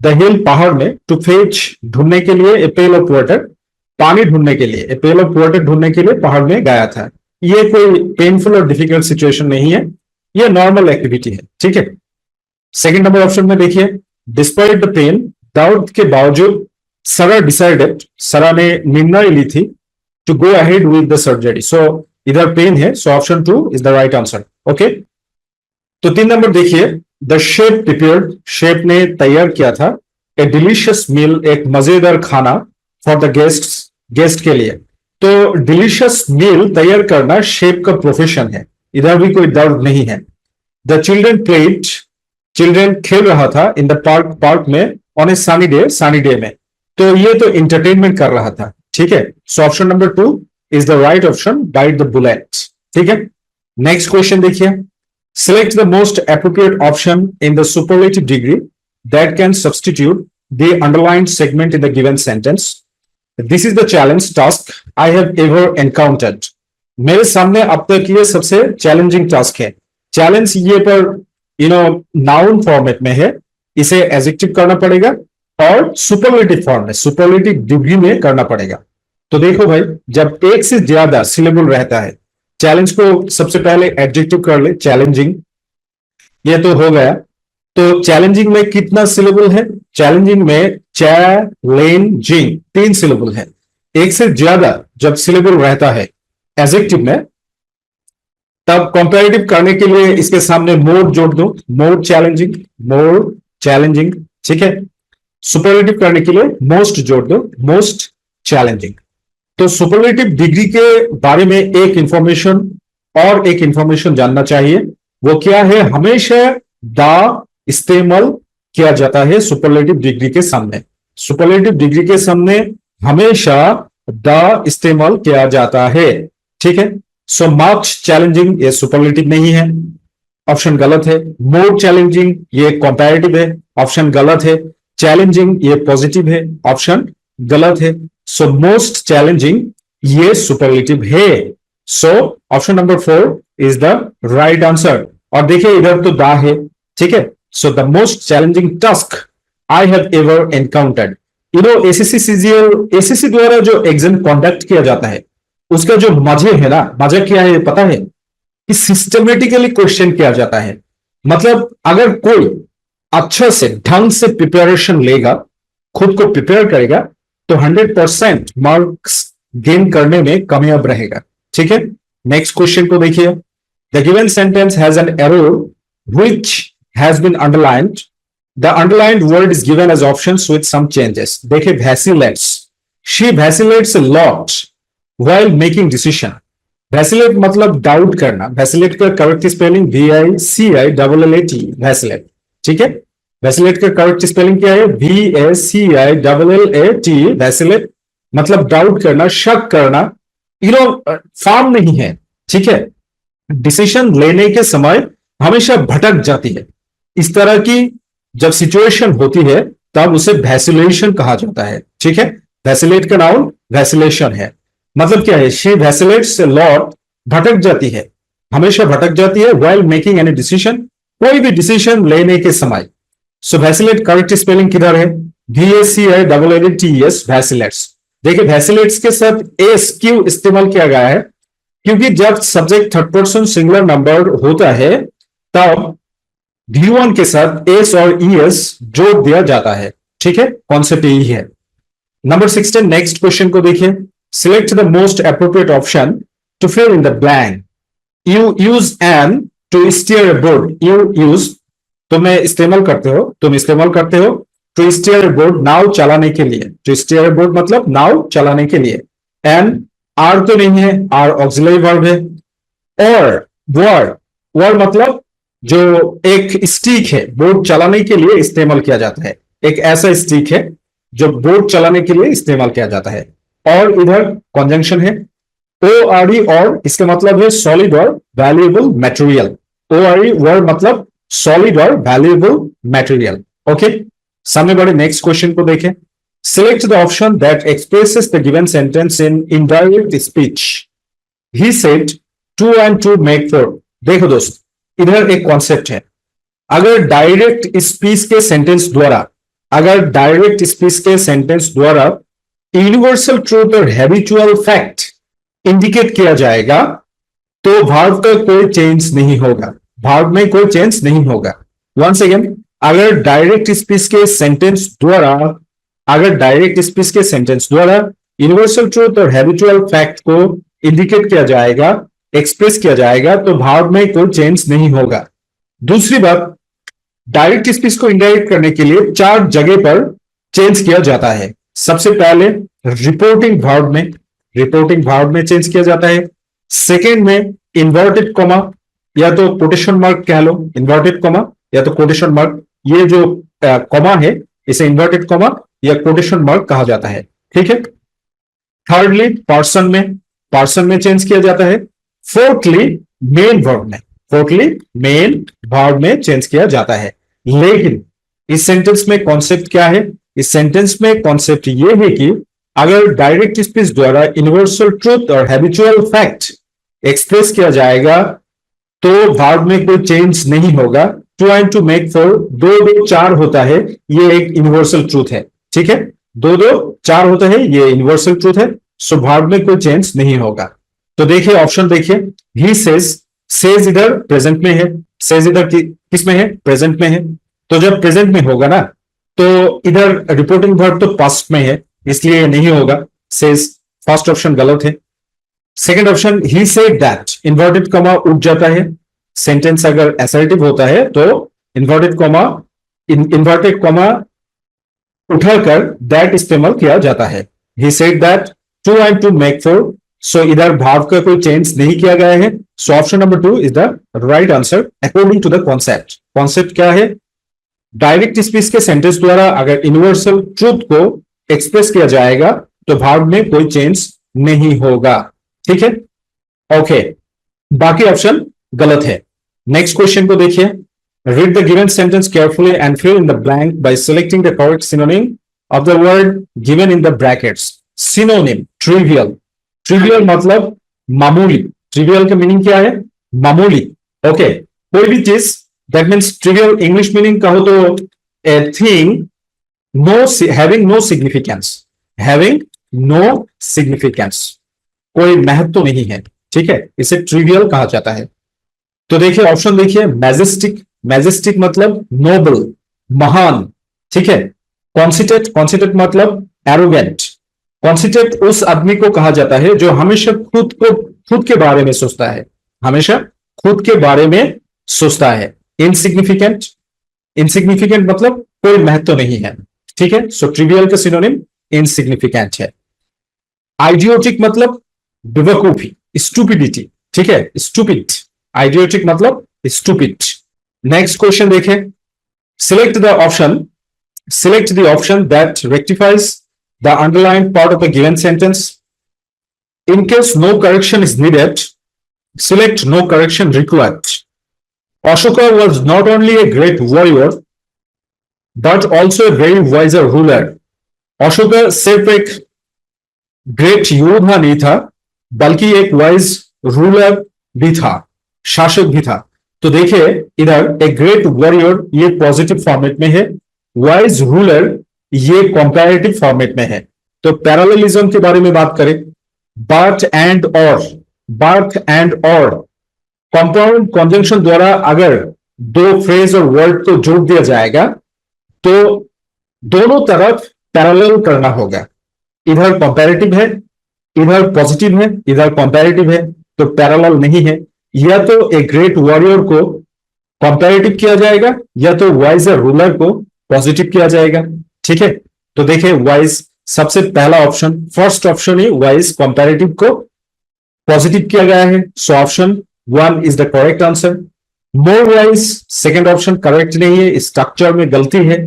द हिल पहाड़ में, टू फेच ढूंढने के लिए, ए पेल ऑफ वाटर, पानी ढूंढने के लिए, ए पेल ऑफ वाटर ढूंढने के लिए पहाड़ में गाया था। ये कोई पेनफुल और डिफिकल्ट सिचुएशन नहीं है, ये नॉर्मल एक्टिविटी है। ठीक है, सेकंड नंबर ऑप्शन में देखिए, डिस्पाइट द पेन, दर्द के बावजूद, सरा डिसाइडेड, सरा ने निर्णय ली थी, to go ahead with the surgery. So इधर पेन है, so option 2 is the right answer. Okay, तो 3 नंबर देखिए, द शेफ प्रिपेयर्ड, शेफ ने तैयार किया था, ए डिलीशियस मील, एक मजेदार खाना, फॉर द गेस्ट, गेस्ट के लिए। तो डिलीशियस मील तैयार करना शेफ का प्रोफेशन है, इधर भी कोई दर्द नहीं है। द चिल्ड्रन प्लेड, चिल्ड्रन खेल रहा था, इन द पार्क, पार्क में, on A sunny day, sunny day में। तो ये तो इंटरटेनमेंट कर रहा था। ठीक है, so option number 2 is the right option, bite the bullet. ठीक है, नेक्स्ट क्वेश्चन देखिए, select the most appropriate option in the superlative degree that can substitute the underlined segment in the given sentence. This is the challenge task I have ever encountered. मेरे सामने अब तक ये सबसे challenging task है। Challenge ये पर noun format में है, इसे एडजेक्टिव करना पड़ेगा और सुपरलेटिव फॉर्म में, सुपरलेटिव डिग्री में करना पड़ेगा। तो देखो भाई, जब एक से ज्यादा सिलेबल रहता है, चैलेंज को सबसे पहले एडजेक्टिव कर ले, चैलेंजिंग, ये तो हो गया। तो चैलेंजिंग में कितना सिलेबल है? चैलेंजिंग में चैलेंजिंग 3 सिलेबल है। एक से ज्यादा जब सिलेबल रहता है एडजेक्टिव में, तब कंपैरेटिव करने के लिए इसके सामने मोर जोड़ दो, मोर चैलेंजिंग, मोर चैलेंजिंग। ठीक है, सुपरलेटिव करने के लिए मोस्ट जोड़ दो, मोस्ट चैलेंजिंग। तो सुपरलेटिव डिग्री के बारे में एक इंफॉर्मेशन और एक इंफॉर्मेशन जानना चाहिए, वो क्या है? हमेशा द इस्तेमाल किया जाता है सुपरलेटिव डिग्री के सामने। सुपरलेटिव डिग्री के सामने हमेशा द इस्तेमाल किया जाता है। ठीक है, सो मच चैलेंजिंग ये सुपरलेटिव नहीं है, ऑप्शन गलत है। मोर चैलेंजिंग ये कंपैरेटिव है, ऑप्शन गलत है। चैलेंजिंग ये पॉजिटिव है, ऑप्शन गलत है। सो मोस्ट चैलेंजिंग ये सुपरलेटिव है। So option number 4 is the right answer. और देखिए इधर तो द है। ठीक है, so the most challenging task I have ever encountered. SSC CGL, SSC द्वारा जो एग्जाम कंडक्ट किया जाता है उसका जो मजे है ना, मजा क्या है पता है? कि सिस्टमेटिकली क्वेश्चन किया जाता है। मतलब अगर कोई अच्छे से ढंग से प्रिपरेशन लेगा, खुद को प्रिपेयर करेगा, तो 100% मार्क्स गेन करने में कामयाब रहेगा। ठीक है, नेक्स्ट क्वेश्चन को देखिए। The given sentence has an error which has been underlined. The underlined word is given as options with some changes. देखिए, vacillates, she vacillates a lot while making decision. Vacillate मतलब doubt करना। Vacillate का correct spelling VICI LLAT, vacillate. ठीक है, vacillate का correct spelling क्या है? VACILLAT, vacillate. मतलब डाउट करना, शक करना, फॉर्म नहीं है। ठीक है, डिसीजन लेने के समय हमेशा भटक जाती है। इस तरह की जब सिचुएशन होती है तब उसे वैसिलेशन कहा जाता है। ठीक है, वैसिलेट का नाउन वैसिलेशन है। मतलब क्या है? शी वैसिलेट्स अ लॉट, भटक जाती है, हमेशा भटक जाती है। व्हाइल मेकिंग एनी डिसीजन, कोई भी डिसीजन लेने के समय। सो वैसिलेट करेक्ट स्पेलिंग किधर है? VACILLATES, वैसिलेट्स। देखिए, वैसिलेट्स के साथ एस क्यों इस्तेमाल किया गया है? क्योंकि जब subject third person singular number होता है तब V1 के साथ एस और ES जोड़ दिया जाता है। ठीक है, कॉन्सेप्ट यही है। नंबर 16, नेक्स्ट क्वेश्चन को देखिए। Select the most appropriate option to fill in the blank. You use an to steer a board. You use, तुम इस्तेमाल करते हो टू स्टीयर अ बोर्ड, नाव चलाने के लिए। टू स्टीयर अ बोर्ड मतलब नाव चलाने के लिए। एन, आर तो नहीं है, आर ऑक्सिलरी वर्ब है। और वर्ड, वर्ड मतलब जो एक स्टिक है, बोर्ड चलाने के लिए इस्तेमाल किया जाता है। एक ऐसा स्टिक है जो बोर्ड चलाने के लिए इस्तेमाल किया जाता है। और इधर कॉन्जंक्शन है ORE, और इसका मतलब है सॉलिड और वैल्यूएबल मटेरियल। ORE वर्ड मतलब सॉलिड और वैल्यूएबल मटेरियल। ओके, सामने बढ़े, नेक्स्ट क्वेश्चन को देखें। Select the option that expresses the given sentence in indirect speech. He said 2 and 2 make 4। देखो दोस्त, इधर एक कॉन्सेप्ट है। अगर डायरेक्ट स्पीच के सेंटेंस द्वारा, यूनिवर्सल ट्रूथ और हैबिचुअल फैक्ट इंडिकेट किया जाएगा तो भाव का कोई चेंज नहीं होगा। भाव में कोई चेंज नहीं होगा। वंस अगेन, अगर डायरेक्ट स्पीच के सेंटेंस द्वारा यूनिवर्सल ट्रूथ और हैबिचुअल फैक्ट को इंडिकेट किया जाएगा, एक्सप्रेस किया जाएगा, तो भाव में कोई चेंज नहीं होगा। दूसरी बात, डायरेक्ट स्पीच को इंडायरेक्ट करने के लिए 4 जगह पर चेंज किया जाता है। सबसे पहले रिपोर्टिंग वर्ब में चेंज किया जाता है। सेकेंड में इन्वर्टेड कॉमा या तो कोटेशन मार्क कह लो, इन्वर्टेड कॉमा या तो कोटेशन मार्क, ये जो कॉमा है इसे इन्वर्टेड कॉमा या कोटेशन मार्क कहा जाता है। ठीक है, थर्डली पार्सन में चेंज किया जाता है। फोर्थली मेन वर्ब में चेंज किया जाता है। लेकिन इस सेंटेंस में कॉन्सेप्ट क्या है? इस सेंटेंस में कॉन्सेप्ट ये है कि अगर डायरेक्ट स्पीच द्वारा यूनिवर्सल ट्रूथ और हैबिचुअल फैक्ट एक्सप्रेस किया जाएगा तो वर्ब में कोई चेंज नहीं होगा। 2 and 2 make 4, 2-2-4 होता है, ये एक यूनिवर्सल ट्रूथ है। ठीक है, 2-2-4 होता है, ये यूनिवर्सल ट्रूथ है। सो वर्ब में कोई चेंज नहीं होगा। तो देखिए, ऑप्शन देखिए। ही सेज इधर प्रेजेंट में है, सेज इधर किस में है? प्रेजेंट में है। तो जब प्रेजेंट में होगा ना, तो इधर रिपोर्टिंग वर्ब तो पास्ट में है, इसलिए नहीं होगा। सेज, फर्स्ट ऑप्शन गलत है। Second option, he said that, inverted comma उठ जाता है। सेंटेंस अगर असर्टिव होता है तो इन्वर्टेड कॉमा उठाकर दैट इस्तेमाल किया जाता है। He said that 2 and 2 make 4। So इधर भाव का कोई चेंज नहीं किया गया है। So option number 2 is the right answer according to the concept. Concept क्या है? डायरेक्ट स्पीच के सेंटेंस द्वारा अगर यूनिवर्सल ट्रूथ को एक्सप्रेस किया जाएगा तो भाव में कोई चेंज नहीं होगा। ठीक है, ओके, बाकी ऑप्शन गलत है। नेक्स्ट क्वेश्चन को देखिए। Read the given sentence carefully and fill in the blank by selecting the correct synonym of the word given in the brackets. Synonym, trivial मतलब मामूली। ट्रिवियल का मीनिंग क्या है? मामूली। ओके, कोई भी चीज, that means trivial English meaning कहो तो a thing having no significance, कोई महत्व नहीं है, ठीक है, इसे ट्रिवियल कहा जाता है। तो देखिए ऑप्शन देखिए, मैजेस्टिक, मैजेस्टिक मतलब नोबल, महान, ठीक है। कॉन्सिटेट, कॉन्सिटेट मतलब एरोगेंट। कॉन्सिटेट उस आदमी को कहा जाता है जो हमेशा खुद के बारे में सोचता है, हमेशा खुद के बारे में सोचता है। इनसिग्निफिकेंट, इनसिग्निफिकेंट मतलब कोई महत्व नहीं है, ठीक है। सो ट्रिवियल का सिनोनिम इनसिग्निफिकेंट है। आइडियोटिक मतलब बेवकूफी, स्टूपिडिटी, ठीक है, स्टूपिड। आइडियोटिक मतलब स्टूपिड। नेक्स्ट क्वेश्चन देखें, select the option, select the option that rectifies the underlined part of a given sentence. In case no correction is needed, select no correction required. Ashoka was not only a great warrior, but also a very wiser ruler. Ashoka सिर्फ एक great योद्धा नहीं था, बल्कि एक wise ruler भी था, शासक भी था। तो देखिए इधर एक ग्रेट वॉरियर ये पॉजिटिव फॉर्मेट में है, वाइज रूलर ये कंपैरेटिव फॉर्मेट में है। तो पैरेललिज्म के बारे में बात करें, बट एंड और, बट एंड और कंपाउंड कॉन्जंक्शन द्वारा अगर दो फ्रेज और वर्ड को जोड़ दिया जाएगा तो दोनों तरफ पैरेलल करना होगा। इधर कंपैरेटिव है, इधर पॉजिटिव है, इधर कंपैरेटिव है, तो पैरेलल नहीं है। या तो एक ग्रेट वॉरियर को कंपैरेटिव किया जाएगा या तो वाइजर रूलर को पॉजिटिव किया जाएगा, ठीक है। तो देखिए वाइज सबसे पहला ऑप्शन, फर्स्ट ऑप्शन ही वाइज कंपैरेटिव को पॉजिटिव किया गया है। So option 1 is the correct answer. More wise second option correct नहीं है, स्ट्रक्चर में गलती है।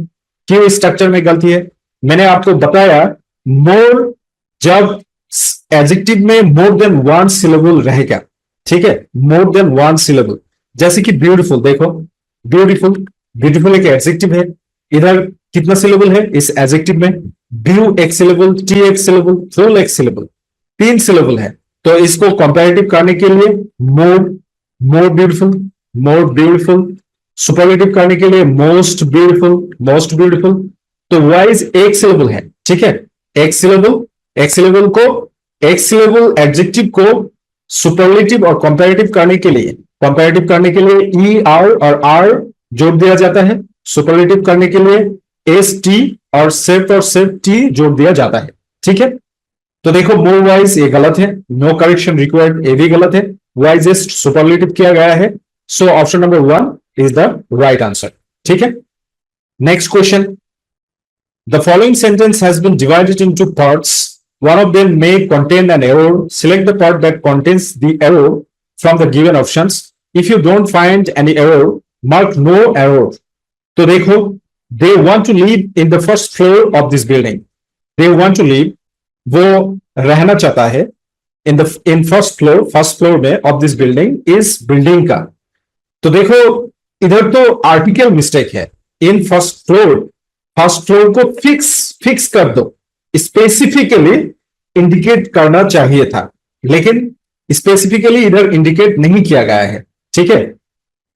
क्यों स्ट्रक्चर में गलती है? मैंने आपको बताया मोर जब एडजेक्टिव में मोर देन वन सिलेबल रहेगा, ठीक है, मोर देन वन सिलेबल। जैसे कि ब्यूटीफुल, देखो ब्यूटीफुल, ब्यूटीफुल एक एडजेक्टिव है, इधर कितना सिलेबल है इस एडजेक्टिव में? ब्यू एक सिलेबल, टी एक सिलेबल, फुल एक सिलेबल, 3 सिलेबल है। तो इसको कंपैरेटिव करने के लिए more, more beautiful, more beautiful, superlative करने के लिए मोस्ट ब्यूटीफुल, मोस्ट ब्यूटीफुल। तो वाइज एक सिलेबल है, ठीक है, एक सिलेबल, एक सिलेबल को, एक सिलेबल एडजेक्टिव को सुपरलेटिव और कंपैरेटिव करने के लिए, कंपैरेटिव करने के लिए ई आर और आर जोड़ दिया जाता है, सुपरलेटिव करने के लिए एस टी और सिर्फ टी जोड़ दिया जाता है, ठीक है। तो देखो मोर वाइज ये गलत है, नो करेक्शन रिक्वायर्ड ये भी गलत है, वाइजेस्ट सुपरलेटिव किया गया है। So option number 1 is the right answer, ठीक है। Next question, the following sentence has been divided into parts, one of them may contain an error, select the part that contains the error from the given options, if you don't find any error mark no error. तो देखो they want to live in the first floor of this building, they want to live, वो रहना चाहता है in first floor में of this building, इस building का। तो देखो इधर तो आर्टिकल मिस्टेक है, इन फर्स्ट फ्लोर को फिक्स कर दो, स्पेसिफिकली इंडिकेट करना चाहिए था, लेकिन स्पेसिफिकली इधर इंडिकेट नहीं किया गया है, ठीक है।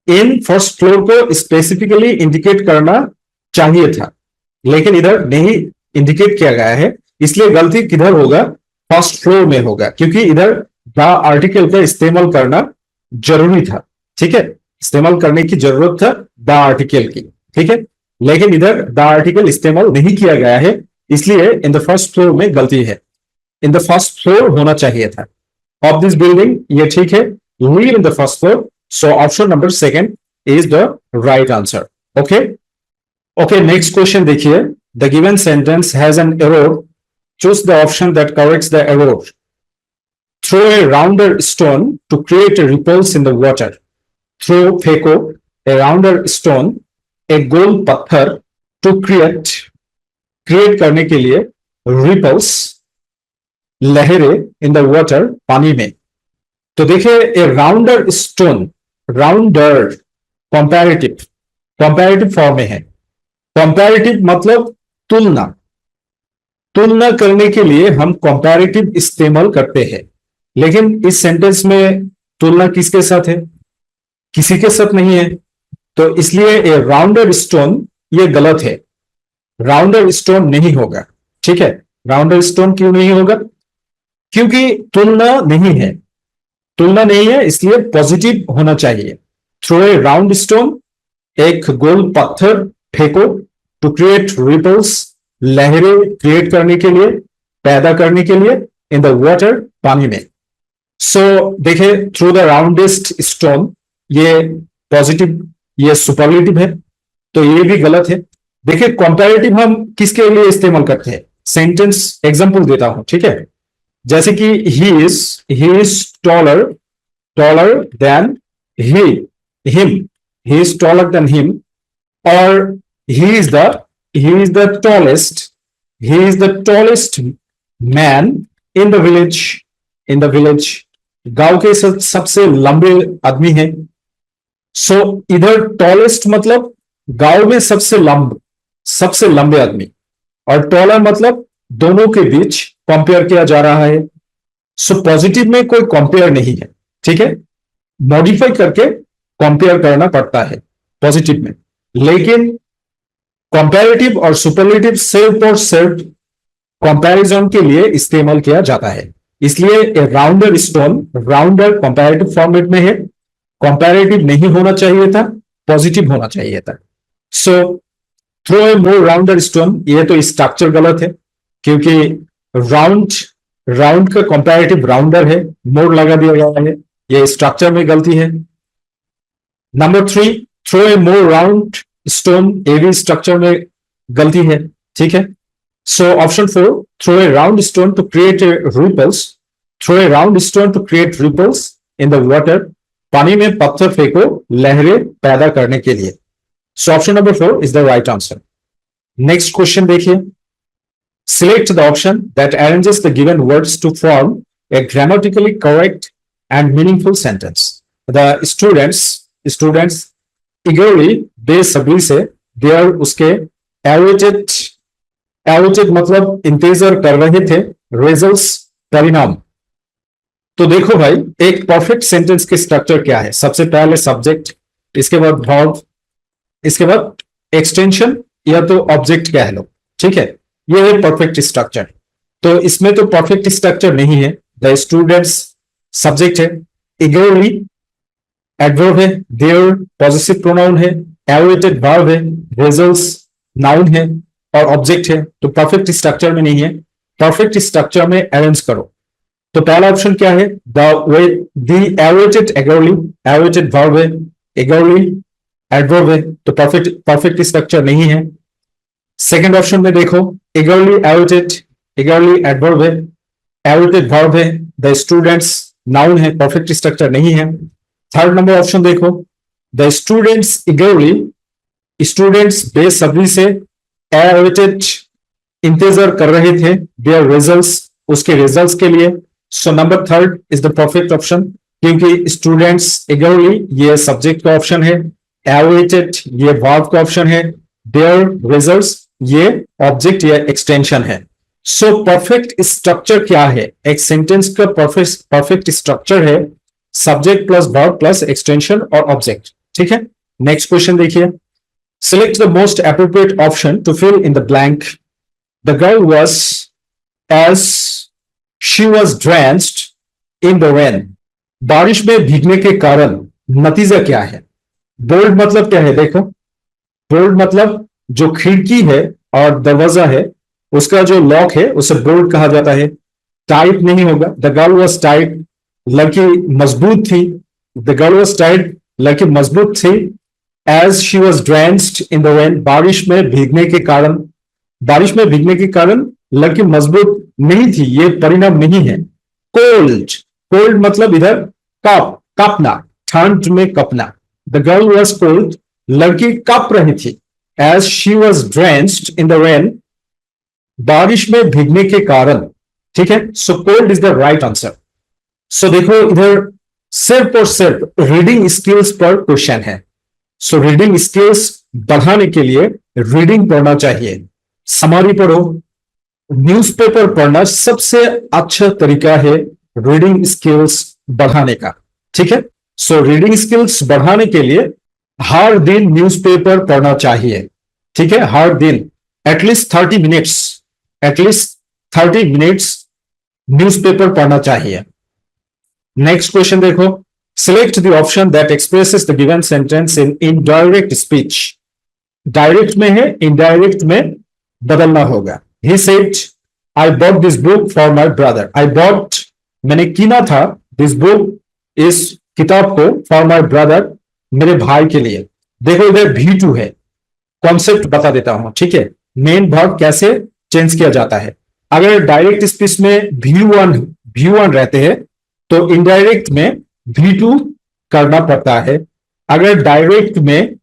इन फर्स्ट फ्लोर को स्पेसिफिकली इंडिकेट करना चाहिए था, लेकिन इधर नहीं इंडिकेट किया गया है, इसलिए गलती किधर होगा? फर्स्ट फ्लोर में होगा, क्योंकि इधर द आर्टिकल का इस्तेमाल करना जरूरी था, ठीक है, इस्तेमाल करने की जरूरत था द आर्टिकल की, ठीक है, लेकिन इधर द आर्टिकल इस्तेमाल नहीं किया गया है, इसलिए इन द फर्स्ट फ्लोर में गलती है, इन द फर्स्ट फ्लोर होना चाहिए था ऑफ दिस बिल्डिंग, ये ठीक है, live in the first floor. So option number 2 is the right answer. Okay. Okay. Next question देखिए. The given sentence has an error. Choose the option that corrects the error. Throw a rounder stone to create a ripples in the water. Throw, फेंको a rounder stone, एक गोल पत्थर to create करने के लिए ripples, लहरें in the water, पानी में। तो देखिए a rounder stone, rounder comparative form में है। कंपैरेटिव मतलब तुलना, तुलना करने के लिए हम कंपैरेटिव इस्तेमाल करते हैं, लेकिन इस सेंटेंस में तुलना किसके साथ है? किसी के साथ नहीं है, तो इसलिए ए राउंडर स्टोन ये गलत है, राउंडर स्टोन नहीं होगा, ठीक है। राउंडर स्टोन क्यों नहीं होगा? क्योंकि तुलना नहीं है, तुलना नहीं है इसलिए पॉजिटिव होना चाहिए। थ्रो ए राउंड स्टोन, एक गोल पत्थर फेंको, टू क्रिएट रिपल्स, लहरें क्रिएट करने के लिए, पैदा करने के लिए, इन द वाटर, पानी में। सो देखिए, थ्रू द राउंडेस्ट स्टोन, ये पॉजिटिव, ये सुपरलेटिव है, तो ये भी गलत है। देखिए, कंपैरेटिव हम किसके लिए इस्तेमाल करते हैं? सेंटेंस एग्जांपल देता हूं, ठीक है। जैसे कि he is taller than he him, he is taller than him, और he is the he is the tallest man in the village, गांव के सबसे लंबे आदमी है। सो इधर टॉलेस्ट मतलब गांव में सबसे लंबे आदमी, और टॉलर मतलब दोनों के बीच कंपेयर किया जा रहा है। सो पॉजिटिव में कोई कंपेयर नहीं है, ठीक है, मॉडिफाई करके कंपेयर करना पड़ता है पॉजिटिव में। लेकिन कंपैरेटिव और सुपरलेटिव सिर्फ और सिर्फ कंपैरिजन के लिए इस्तेमाल किया जाता है। इसलिए rounder stone, rounder comparative format में है, कंपैरेटिव नहीं होना चाहिए था, पॉजिटिव होना चाहिए था। सो throw a more rounder stone, ये तो स्ट्रक्चर गलत है, क्योंकि राउंड का कंपैरेटिव राउंडर है, मोर लगा दिया गया है, ये स्ट्रक्चर में गलती है। Number 3, throw a more round stone, a भी स्ट्रक्चर में गलती है, ठीक है। So option 4, throw a round stone to create ripples, throw a round stone to create ripples in the water, पानी में पत्थर फेंको लहरें पैदा करने के लिए। So option number 4 is the right answer. Next question देखिए, select the option that arranges the given words to form A grammatically correct and meaningful sentence. The students eagerly, बेसब्री से, देयर उसके awaited मतलब इंतजार कर रहे थे, रिजल्ट्स परिणाम। तो देखो भाई, एक परफेक्ट सेंटेंस के स्ट्रक्चर क्या है? सबसे पहले सब्जेक्ट, इसके बाद वर्ब, इसके बाद एक्सटेंशन या तो ऑब्जेक्ट कह लो, ठीक है, ये है परफेक्ट स्ट्रक्चर। तो इसमें तो परफेक्ट स्ट्रक्चर नहीं है। द स्टूडेंट्स सब्जेक्ट है, eagerly एडवर्ब है, देयर पॉजिटिव प्रोनाउन है, awaited वर्ब है, रिजल्ट्स नाउन है, और ऑब्जेक्ट है। तो परफेक्ट स्ट्रक्चर में नहीं है, परफेक्ट स्ट्रक्चर में अरेंज करो। तो पहला ऑप्शन क्या है? The awaited eagerly, awaited verb है, eagerly एडवर्ब है, तो परफेक्ट स्ट्रक्चर नहीं है। सेकंड ऑप्शन में देखो, eagerly awaited, eagerly एडवर्ब है, awaited वर्ब है, द स्टूडेंट्स नाउन है, परफेक्ट स्ट्रक्चर नहीं है। थर्ड नंबर ऑप्शन देखो, द स्टूडेंट्स eagerly, स्टूडेंट्स बेसब्री से, awaited इंतजार कर रहे थे, देयर रिजल्ट्स, उसके रिजल्ट्स के लिए। So number third is the perfect option, क्योंकि स्टूडेंट्स eagerly ये सब्जेक्ट का ऑप्शन है, awaited ये वर्ब का ऑप्शन है, देयर रिजल्ट्स ये ऑब्जेक्ट या एक्सटेंशन है। सो परफेक्ट स्ट्रक्चर क्या है? एक सेंटेंस का परफेक्ट स्ट्रक्चर है subject plus verb plus extension और ऑब्जेक्ट, ठीक है। नेक्स्ट क्वेश्चन देखिए, select the most appropriate option to fill in the blank. The girl was as she was drenched in the rain. बारिश में भीगने के कारण नतीजा क्या है? बोल्ड मतलब क्या है? देखो, बोल्ड मतलब जो खिड़की है और दरवाजा है उसका जो लॉक है उसे बोल्ड कहा जाता है। टाइट नहीं होगा, द गर्ल वाज टाइट, लड़की मजबूत थी, द गर्ल वाज टाइट, लड़की मजबूत थी, as she was drenched in the rain, बारिश में भीगने के कारण, बारिश में भीगने के कारण लड़की मजबूत नहीं थी, ये परिणाम नहीं है। कोल्ड, कोल्ड मतलब इधर कांपना, ठंड में कपना, द गर्ल वाज कोल्ड, लड़की कांप रही थी, as she was drenched in the rain, बारिश में भीगने के कारण, ठीक है। So cold is the right answer. So देखो, इधर सिर्फ और सिर्फ रीडिंग स्किल्स पर क्वेश्चन है। सो रीडिंग स्किल्स बढ़ाने के लिए रीडिंग पढ़ना चाहिए, समरी पढ़ो, न्यूज़पेपर पढ़ना सबसे अच्छा तरीका है रीडिंग स्किल्स बढ़ाने का, ठीक है। सो रीडिंग स्किल्स बढ़ाने के लिए हर दिन न्यूज़पेपर पढ़ना चाहिए, ठीक है, हर दिन एटलीस्ट 30 मिनट्स न्यूज़पेपर पढ़ना चाहिए। नेक्स्ट क्वेश्चन देखो, select the option that expresses the given sentence in indirect speech. Direct में है, इनडायरेक्ट में बदलना होगा। He said I bought this book for my brother. I bought मैंने कीना था, दिस बुक इस किताब को, फॉर माई ब्रदर मेरे भाई के लिए। देखो इधर V2 है, कॉन्सेप्ट बता देता हूं, ठीक है। मेन वर्ब कैसे चेंज किया जाता है। अगर डायरेक्ट स्पीच में V1 रहते हैं तो इनडायरेक्ट में V2 करना पड़ता है। अगर डायरेक्ट में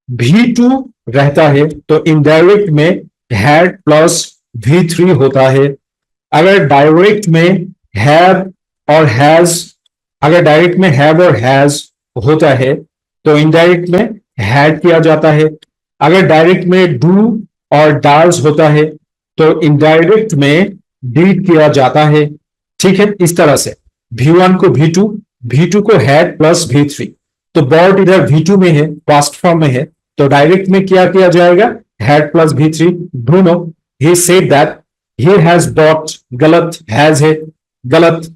V2 रहता है तो इनडायरेक्ट में हैड प्लस V3 होता है। अगर डायरेक्ट में हैव और हैज, अगर डायरेक्ट में हैव और हैज होता है तो इनडायरेक्ट में हैड किया जाता है। अगर डायरेक्ट में डू और डाज होता है तो इनडायरेक्ट में डीड किया जाता है, ठीक है। इस तरह से V1 को V2, V2 को हैड प्लस V3। तो बॉट इधर V2 में है, पास्ट फॉर्म में है, तो डायरेक्ट में क्या किया जाएगा, had plus V3। Do know, he said that he has bought, गलत, हैज है, गलत।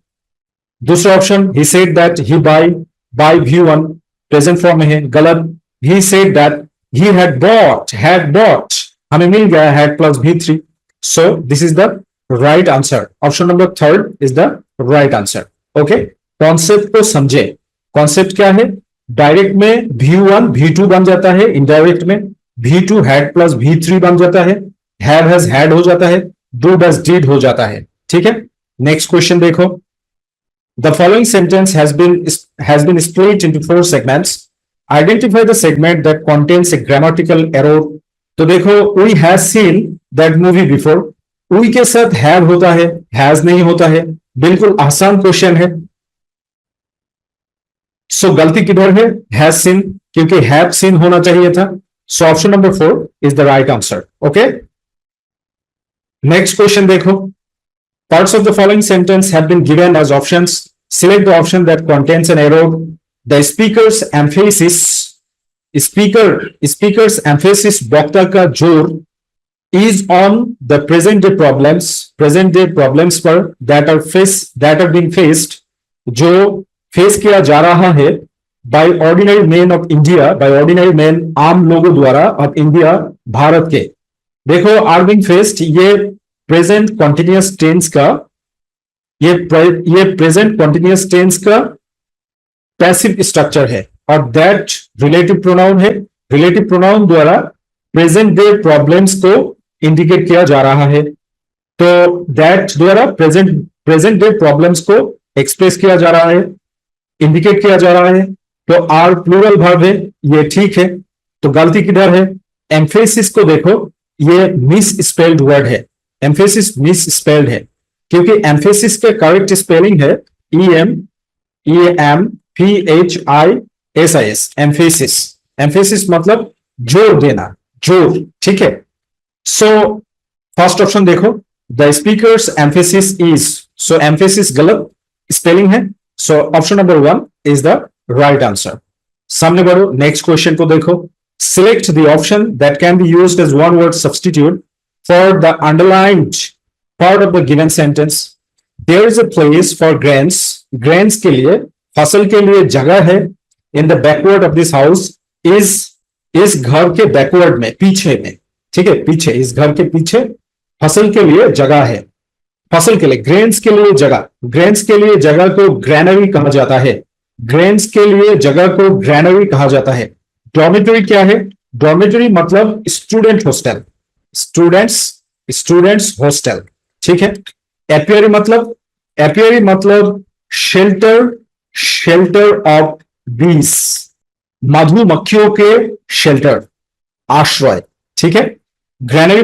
दूसरा ऑप्शन, he said that he buy V1 present form में है, गलत। He said that he had bought हमें मिल गया हैड plus V3। so this is the right answer, option number 3 is the right answer। okay, concept को समझे। कॉन्सेप्ट क्या है, डायरेक्ट में V1 V2 बन जाता है, इनडायरेक्ट में V2 हैड प्लस V3 बन जाता है, हैव हैज हैड हो जाता है, डू डज डिड हो जाता है, ठीक है। नेक्स्ट क्वेश्चन देखो, the following sentence has been split into 4 segments. Identify the segment that contains a grammatical error। तो देखो, we have seen that movie before। we के साथ have होता है, has नहीं होता है। बिल्कुल आसान क्वेश्चन है। सो गलती किधर है, has seen, क्योंकि have seen होना चाहिए था। सो option number 4 is the right answer. Okay, next question देखो, parts of the following sentence have been given as options। select the option that contains an error। The speaker's emphasis वक्ता का जोर is on the present day problems पर that are being faced, जो face किया जा रहा है by ordinary men of India, by ordinary men आम लोगों द्वारा of India, भारत के। देखो are being faced, ये प्रेजेंट कॉन्टिन्यूअस टेंस का, ये प्रेजेंट कॉन्टिन्यूअस टेंस का पैसिव स्ट्रक्चर है और दैट रिलेटिव प्रोनाउन है। रिलेटिव प्रोनाउन द्वारा प्रेजेंट डे प्रॉब्लम्स को इंडिकेट किया जा रहा है, तो दैट द्वारा प्रेजेंट डे प्रॉब्लम्स को एक्सप्रेस किया जा रहा है, इंडिकेट किया जा रहा है। तो आर प्लूरल वर्ब है, ये ठीक है। तो गलती किधर है, एम्फेसिस को देखो, ये मिस स्पेल्ड वर्ड है, एम्फेसिस मिस स्पेल्ड है, क्योंकि एम्फेसिस के करेक्ट स्पेलिंग है EMPHISIS, एम्फेसिस। एम्फेसिस मतलब जोर देना, जोर, ठीक है। सो फर्स्ट ऑप्शन देखो, the speaker's emphasis is, so emphasis गलत स्पेलिंग है, so option number 1 is the right answer. सामने बढ़ो, नेक्स्ट क्वेश्चन को देखो, select the option that can be used as one word substitute for the underlined part of the given sentence. There is a place for grains, grains के लिए, फसल के लिए जगह है। In the backward of this house is, इस घर के बैकवर्ड में, पीछे में, ठीक है, पीछे, इस घर के पीछे फसल के लिए जगह है। फसल के लिए, ग्रेन्स के लिए जगह, ग्रेन्स के लिए जगह को ग्रैनरी कहा जाता है, ग्रेन्स के लिए जगह को ग्रैनरी कहा जाता है। डॉर्मेटरी क्या है, डॉर्मेटरी मतलब स्टूडेंट हॉस्टल, स्टूडेंट्स हॉस्टल, ठीक है। एपियरी मतलब शेल्टर ऑफ बीस, मधुमक्खियों के शेल्टर, आश्रय, ठीक है। ग्रैनरी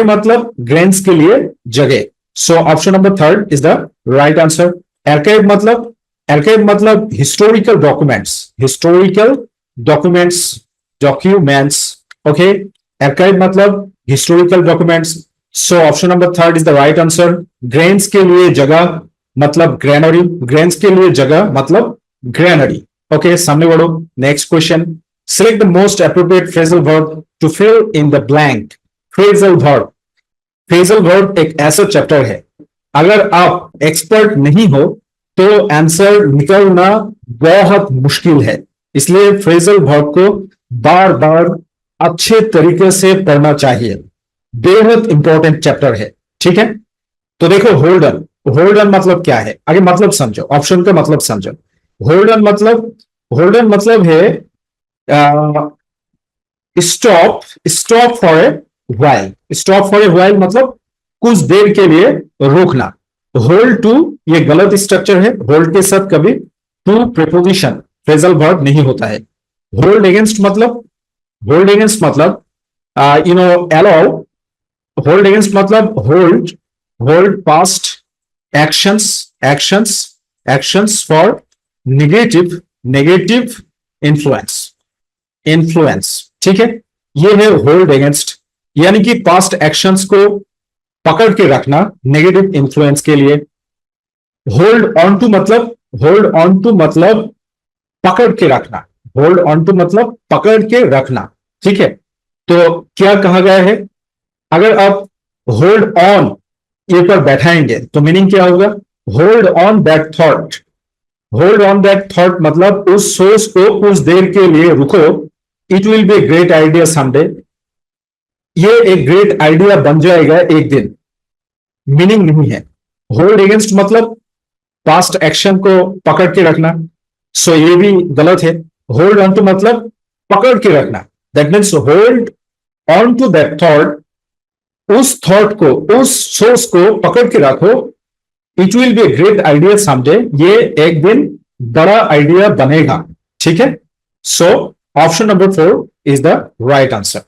मतलब ग्रेन्स के लिए जगह। सो option number 3 is the right answer. Archive मतलब हिस्टोरिकल डॉक्यूमेंट्स, ओके। आर्काइव मतलब historical documents. So option number 3 is the right answer. Grains के लिए जगह मतलब ग्रैनरी, ग्रेन्स के लिए जगह मतलब ग्रैनरी, ओके। सामने बढ़ो, next question, select the most appropriate phrasal verb to fill in the blank. Phrasal verb एक ऐसा चैप्टर है अगर आप एक्सपर्ट नहीं हो तो आंसर निकलना बहुत मुश्किल है। इसलिए फ्रेजल वर्ब को बार बार अच्छे तरीके से पढ़ना चाहिए। बेहद इंपॉर्टेंट चैप्टर है, ठीक है। तो देखो होल्डन, होल्डन मतलब क्या है, आगे मतलब समझो, ऑप्शन का मतलब समझो। होल्डन मतलब, होल्डन मतलब है stop, stop for a while. Stop for a while मतलब कुछ देर के लिए रोकना। होल्ड टू ये गलत स्ट्रक्चर है, होल्ड के साथ कभी टू प्रीपोजिशन फ्रेजल वर्ब नहीं होता है। होल्ड अगेंस्ट मतलब, होल्ड अगेंस्ट मतलब अलाउ। होल्ड अगेंस्ट मतलब hold, hold past actions, actions, actions for negative, negative influence, influence, ठीक है। ये है होल्ड अगेंस्ट, यानी कि पास्ट एक्शंस को पकड़ के रखना नेगेटिव इन्फ्लुएंस के लिए। होल्ड ऑन टू मतलब, होल्ड ऑन टू मतलब पकड़ के रखना, होल्ड ऑन टू मतलब पकड़ के रखना, ठीक है। तो क्या कहा गया है, अगर आप होल्ड ऑन ये पर बैठाएंगे तो मीनिंग क्या होगा, hold on that thought. Hold on that thought मतलब उस सोच को कुछ देर के लिए रुको। It will be great idea someday, ये एक ग्रेट आइडिया बन जाएगा एक दिन, मीनिंग नहीं है। होल्ड अगेंस्ट मतलब पास्ट एक्शन को पकड़ के रखना, सो ये भी गलत है। होल्ड ऑन टू मतलब पकड़ के रखना, that means hold on to that thought, उस थॉट को, उस सोच को पकड़ के रखो। It will be great idea someday, ये एक दिन बड़ा आइडिया बनेगा, ठीक है। So option number 4 is the right answer.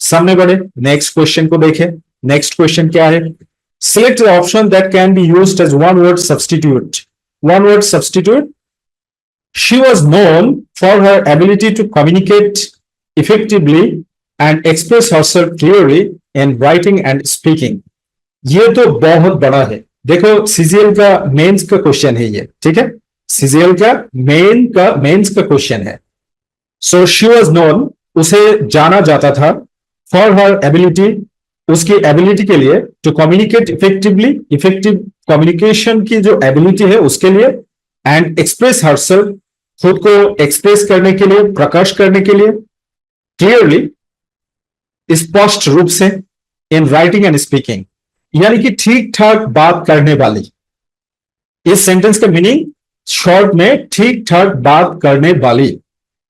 सामने बढ़े, नेक्स्ट क्वेश्चन को देखें। नेक्स्ट क्वेश्चन क्या है, select the option that can be used as one word substitute. One word substitute, she was known for her ability to communicate effectively and express herself clearly in writing and speaking. ये तो बहुत बड़ा है। देखो CGL का mains का question है ये, ठीक है। सीजीएल का मेंस का क्वेश्चन है। सो शी वाज नोन, उसे जाना जाता था, फॉर हर एबिलिटी, उसकी एबिलिटी के लिए, to communicate effectively, effective communication की जो एबिलिटी है उसके लिए, एंड एक्सप्रेस हरसेल्फ, खुद को एक्सप्रेस करने के लिए, प्रकाश करने के लिए, क्लियरली स्पष्ट रूप से, इन राइटिंग एंड स्पीकिंग, यानी कि ठीक ठाक बात करने वाली। इस सेंटेंस का मीनिंग शॉर्ट में ठीक ठाक बात करने वाली।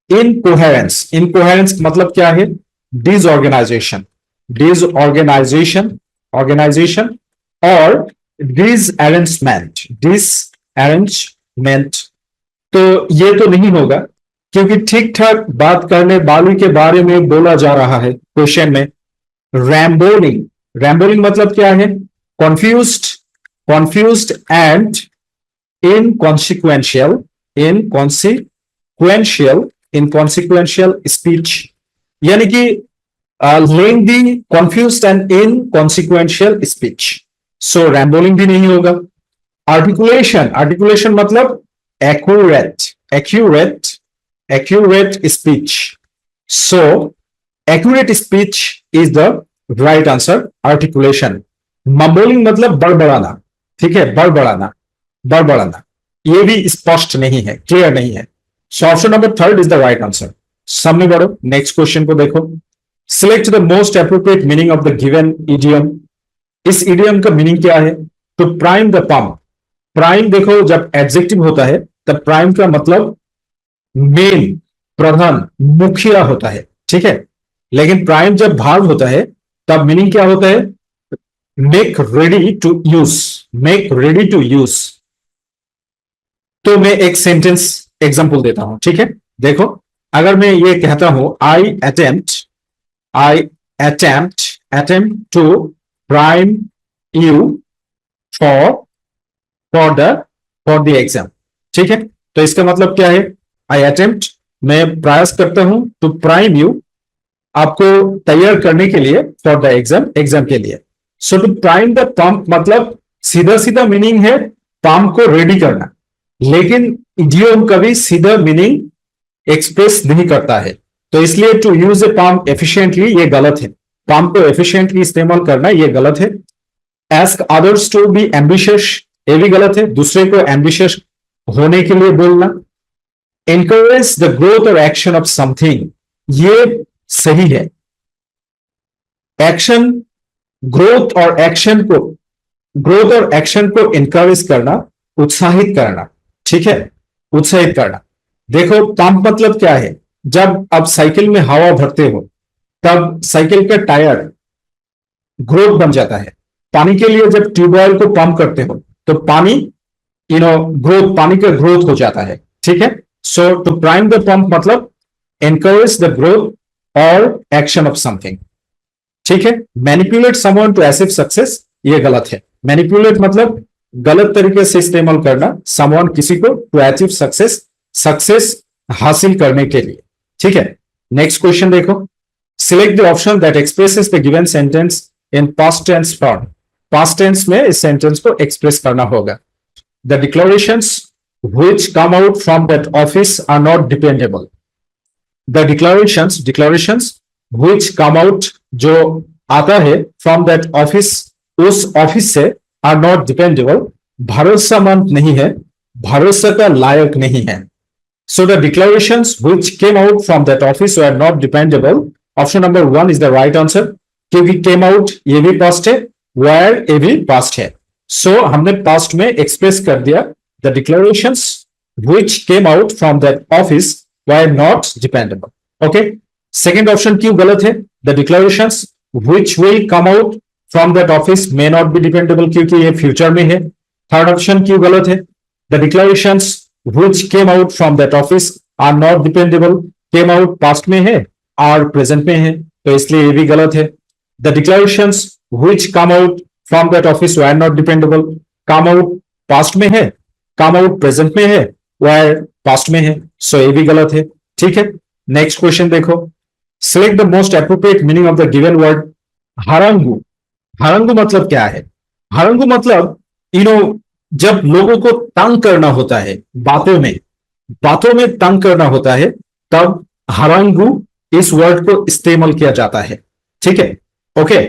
इनकोहेरेंस, इनकोहेरेंस मतलब क्या है, डिसऑर्गेनाइजेशन, डिसऑर्गेनाइजेशन, ऑर्गेनाइजेशन और डिसअरेंजमेंट, डिसअरेंजमेंट। तो ये तो नहीं होगा क्योंकि ठीक ठाक बात करने वाली के बारे में बोला जा रहा है क्वेश्चन में। रैम्बोलिंग, रैम्बोलिंग मतलब क्या है, confused, confused and inconsequential, inconsequential, inconsequential speech, यानी कि lengthy, confused and inconsequential speech. So rambling भी नहीं होगा। आर्टिकुलेशन, आर्टिकुलेशन मतलब accurate, accurate, accurate speech. So accurate speech is the right answer, articulation. Mumbling मतलब बड़बड़ाना, ठीक है, बड़बड़ाना, बड़बड़ाना, ये भी स्पष्ट नहीं है, क्लियर नहीं है। So option number 3 is the right answer. सामने बढ़ो, नेक्स्ट क्वेश्चन को देखो। Select the most appropriate meaning of the given idiom. इस इडियम का मीनिंग क्या है, to prime the pump. Prime देखो जब एडजेक्टिव होता है तब प्राइम का मतलब मेन, प्रधान, मुखिया होता है, ठीक है। लेकिन प्राइम जब भाग होता है तब मीनिंग क्या होता है, make ready to use, make ready to use. तो मैं एक सेंटेंस एग्जांपल देता हूं, ठीक है। देखो अगर मैं ये कहता हूं, I attempt, I attempt, attempt to prime you for, for the exam, ठीक है। तो इसका मतलब क्या है, आई अटेम्प्ट, मैं प्रयास करता हूं, टू प्राइम यू, आपको तैयार करने के लिए, फॉर द एग्जाम, एग्जाम के लिए। सो टू प्राइम द पंप मतलब सीधा सीधा मीनिंग है पंप को रेडी करना, लेकिन इडियम कभी सीधा मीनिंग एक्सप्रेस नहीं करता है। तो इसलिए to use a pump efficiently ये गलत है, पंप को एफिशिएंटली इस्तेमाल करना ये गलत है। ask others to be ambitious, ये भी गलत है, दूसरे को ambitious होने के लिए बोलना। encourage the growth or action of something, ये सही है। एक्शन, ग्रोथ और एक्शन को इंकरेज करना, उत्साहित करना, ठीक है, उत्साहित करना। देखो पंप मतलब क्या है, जब आप साइकिल में हवा भरते हो तब साइकिल का टायर ग्रोथ बन जाता है। पानी के लिए जब ट्यूबवेल को पंप करते हो तो पानी ग्रोथ, पानी का ग्रोथ हो जाता है, ठीक है। सो टू प्राइम द पंप मतलब encourage the growth or action of something, ठीक है। Manipulate someone to achieve success, ये गलत है। मैनिपुलेट मतलब गलत तरीके से इस्तेमाल करना समवन, किसी को, टू अचीव सक्सेस हासिल करने के लिए, ठीक है। नेक्स्ट क्वेश्चन देखो, select the option that expresses the given sentence in past tense form. Past tense में इस सेंटेंस को एक्सप्रेस करना होगा। The declarations which come out from that office are not dependable. The declarations which come out, जो आता है from that office, उस office से, आर नॉट डिपेंडेबल, भरोसेमंद नहीं है, भरोसे का लायक नहीं है। So the declarations which came out from that office were not dependable, option number 1 is the right answer, क्योंकि came out ये भी पास्ट है, were ये भी पास्ट है। सो हमने पास्ट में एक्सप्रेस कर दिया, the declarations which came out from that office were not dependable, okay. Second option क्यों गलत है, the declarations which will come out from that office may not be dependable, क्योंकि ये फ्यूचर में है। थर्ड ऑप्शन क्यों गलत है, the declarations which came out from that office are not dependable, came out past में है, आर प्रेजेंट में है, तो इसलिए ये भी गलत है। The declarations which come out from that office were not dependable, come out past में है, कम आउट प्रेजेंट में है, वर पास्ट में है, सो ये भी गलत है, ठीक है। नेक्स्ट क्वेश्चन देखो, select the most appropriate meaning of the given word harangu। harangu मतलब क्या है, harangu मतलब जब लोगों को तंग करना होता है, बातों में तंग करना होता है, तब harangu इस वर्ड को इस्तेमाल किया जाता है, ठीक है, ओके।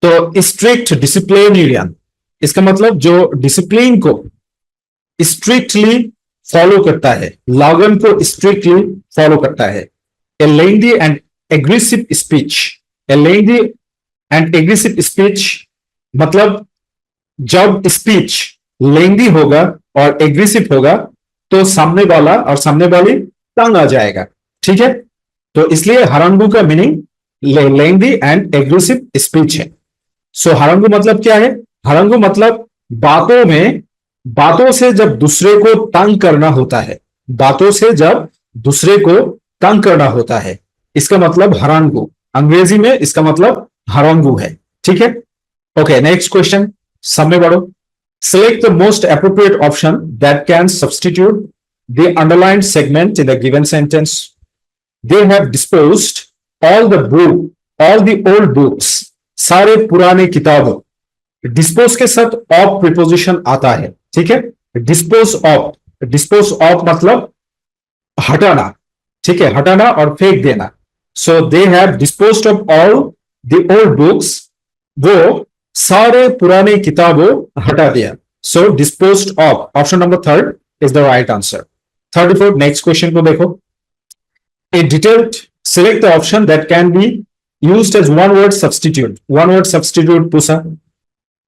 तो स्ट्रिक्ट डिसिप्लिनेरियन, इसका मतलब जो डिसिप्लिन को स्ट्रिक्टली फॉलो करता है, लगन को स्ट्रिक्टली फॉलो करता है। A lengthy and aggressive speech, a lengthy and aggressive speech मतलब जब स्पीच लेंदी होगा और एग्रेसिव होगा तो सामने वाला और सामने वाली तंग आ जाएगा, ठीक है। तो इसलिए हरंगू का meaning lengthy and aggressive speech है। सो हरंगू मतलब क्या है, हरंगू मतलब बातों से जब दूसरे को तंग करना होता है, बातों से जब दूसरे को तंग करना होता है, इसका मतलब हरांगू, अंग्रेजी में इसका मतलब हरांगू है, ठीक है, ओके। नेक्स्ट क्वेश्चन, सामने बढ़ो, select the most appropriate option that can substitute the underlined segment in the given sentence. They have disposed all the old books, सारे पुराने किताबों, डिस्पोज के साथ ऑफ प्रीपोजिशन आता है, ठीक है। डिस्पोज ऑफ मतलब हटाना, ठीक है, हटाना और फेंक देना। So they have disposed of all the old books, वो सारे पुराने किताबों हटा दिया। So disposed of, option number 3 is the right answer. 34 next question को देखो, a detailed, select the option that can be used as one word substitute पूछा।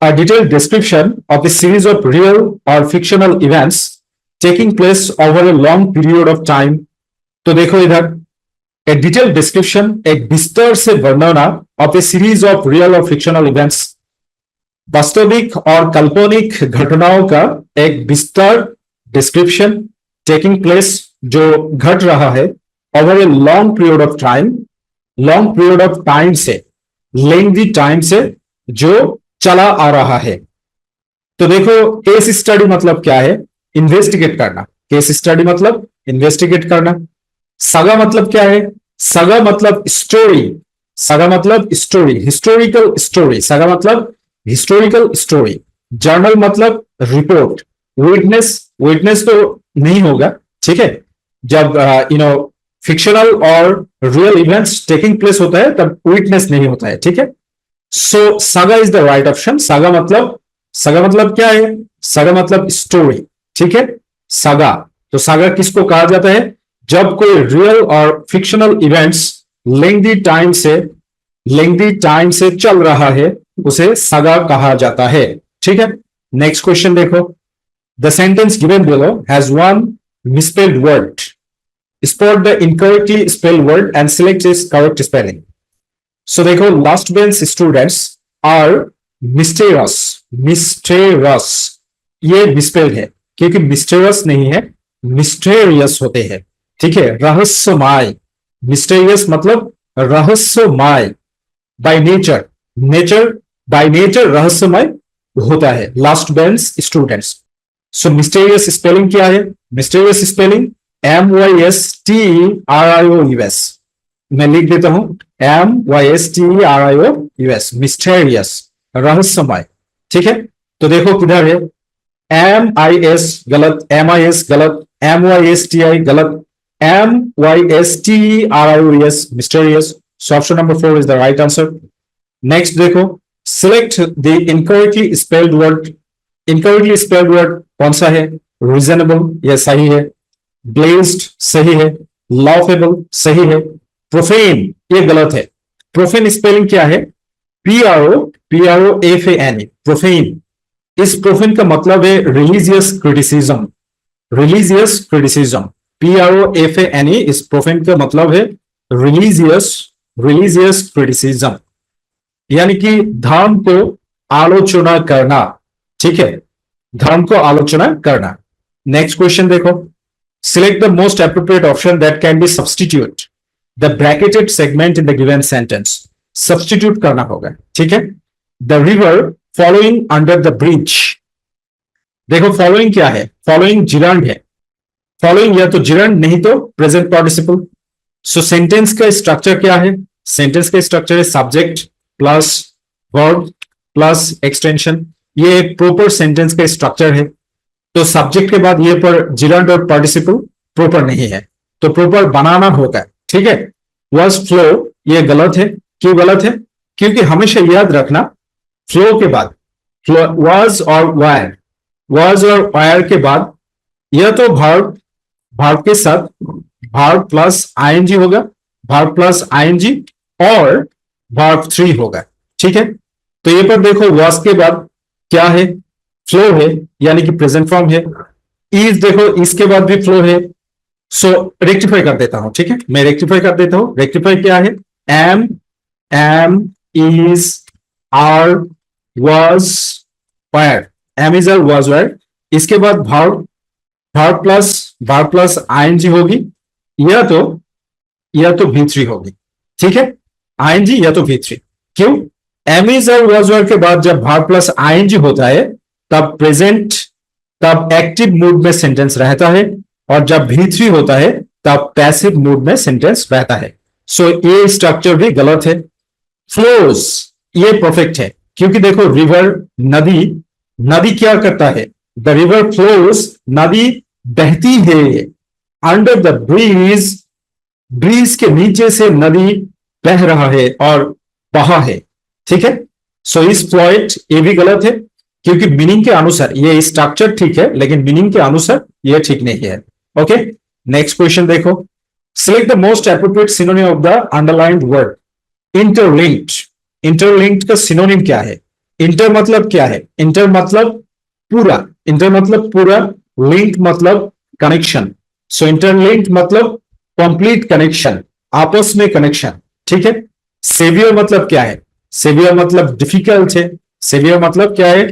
A detailed description of a series of real or fictional events taking place over a long period of time। तो देखो इधर, ए detail description, एक विस्तार से वर्णना, of a series of real और fictional events, वास्तविक और काल्पनिक घटनाओं का एक विस्तार, डिस्क्रिप्शन, टेकिंग प्लेस जो घट रहा है, over a long period of time से, लेंथी टाइम से जो चला आ रहा है। तो देखो केस स्टडी मतलब क्या है, इन्वेस्टिगेट करना, केस स्टडी मतलब इन्वेस्टिगेट करना। सगा मतलब क्या है, सगा मतलब स्टोरी, हिस्टोरिकल स्टोरी, सगा मतलब हिस्टोरिकल स्टोरी। जर्नल मतलब रिपोर्ट। विटनेस तो नहीं होगा, ठीक है, जब फिक्शनल और रियल इवेंट्स टेकिंग प्लेस होता है तब विटनेस नहीं होता है, ठीक है। So saga is the right option. Saga मतलब क्या है? सागा मतलब स्टोरी, ठीक है। सागा, तो सागा किसको कहा जाता है? जब कोई रियल और फिक्शनल इवेंट्स लेंथी टाइम से चल रहा है, उसे सागा कहा जाता है, ठीक है। नेक्स्ट क्वेश्चन देखो। The sentence given below has one misspelled word. Spot the incorrectly spelled word and select its correct spelling. So देखो, last bench students are mysterious. Mysterious ये मिसस्पेल्ड है, क्योंकि मिस्टेरियस नहीं है, मिस्टेरियस होते हैं, ठीक है। रहस्यमय, मिस्टेरियस मतलब रहस्यमय। बाय नेचर, बाय नेचर रहस्यमय होता है लास्ट बेंच स्टूडेंट्स। सो मिस्टेरियस स्पेलिंग क्या है? Mysterious spelling MYSTERIOUS। मैं लिख देता हूं MYSTERIOUS, मिस्टेरियस, रहस्यमय, ठीक है। तो देखो किधर है, MIS गलत, MIS गलत, MYSTI गलत, MYSTERIOUS, mysterious. So option number 4 is the right answer. Next देखो, select the incorrectly spelled word. Incorrectly spelled word कौन सा है? रीजनेबल, यह सही है। ब्लेस्ड सही है। लॉफेबल सही है। प्रोफेन ये गलत है। प्रोफेन स्पेलिंग क्या है? PROFAN, profane. इस प्रोफेन का मतलब है religious criticism. Religious criticism, PROFAN, इस प्रोफेन का मतलब है रिलीजियस क्रिटिसिज्म, यानी कि धर्म को आलोचना करना, ठीक है, धर्म को आलोचना करना। नेक्स्ट क्वेश्चन देखो। Select the most appropriate option that can B substitute the bracketed segment in the given sentence. Substitute करना होगा, ठीक है। The river following under the bridge. देखो फॉलोइंग क्या है? फॉलोइंग जिरंड है। फॉलोइंग या तो जिरंड नहीं तो प्रेजेंट पार्टिसिपल। सो सेंटेंस का स्ट्रक्चर क्या है? सेंटेंस का स्ट्रक्चर है subject plus verb plus extension. ये एक प्रॉपर सेंटेंस का स्ट्रक्चर है। तो सब्जेक्ट के बाद ये पर जिरंड और पार्टिसिपल प्रॉपर नहीं है, तो प्रॉपर बनाना होगा, ठीक है। वॉज फ्लो ये गलत है। क्यों गलत है? क्योंकि हमेशा याद रखना, फ्लो के बाद वॉज और वायर, वॉज और वायर के बाद यह तो भार्ब के साथ भार्ब प्लस आईएनजी होगा, भार्ब प्लस आईएनजी और भार्ब 3 होगा, ठीक है। तो ये पर देखो, वॉज के बाद क्या है? फ्लो है, यानी कि प्रेजेंट फॉर्म है। इज देखो, इसके बाद भी फ्लो है। सो रेक्टिफाई कर देता हूं, ठीक है, मैं रेक्टिफाई कर देता हूं। रेक्टिफाई क्या है? Am is are was were, am is are was were. इसके बाद भार्ब प्लस आईएनजी होगी, या तो V3 होगी, ठीक है। आईएनजी या तो V3। क्यों? Am is are was were के बाद जब भार्ब प्लस आईएनजी होता है तब एक्टिव मूड में सेंटेंस रहता है, और जब V3 होता है तब पैसिव मूड में सेंटेंस रहता है। सो ये स्ट्रक्चर भी गलत है। फ्लोज ये परफेक्ट है, क्योंकि देखो रिवर, नदी क्या करता है? द रिवर फ्लोज, नदी बहती है। अंडर द ब्रिज के नीचे से नदी बह रहा है और बहा है, ठीक है। सो इस पॉइंट ये भी गलत है, क्योंकि मीनिंग के अनुसार ये स्ट्रक्चर ठीक है, लेकिन मीनिंग के अनुसार ये ठीक नहीं है। ओके, नेक्स्ट क्वेश्चन देखो। Select the most appropriate synonym of the underlined word. Interlinked, interlinked का सिनोनिम क्या है? इंटर मतलब क्या है? इंटर मतलब पूरा, लिंक मतलब कनेक्शन। सो इंटरलिंक्ड मतलब कंप्लीट कनेक्शन, आपस में कनेक्शन, ठीक है। सेवियर मतलब क्या है? सेवियर मतलब डिफिकल्ट है। सेवियर मतलब क्या है?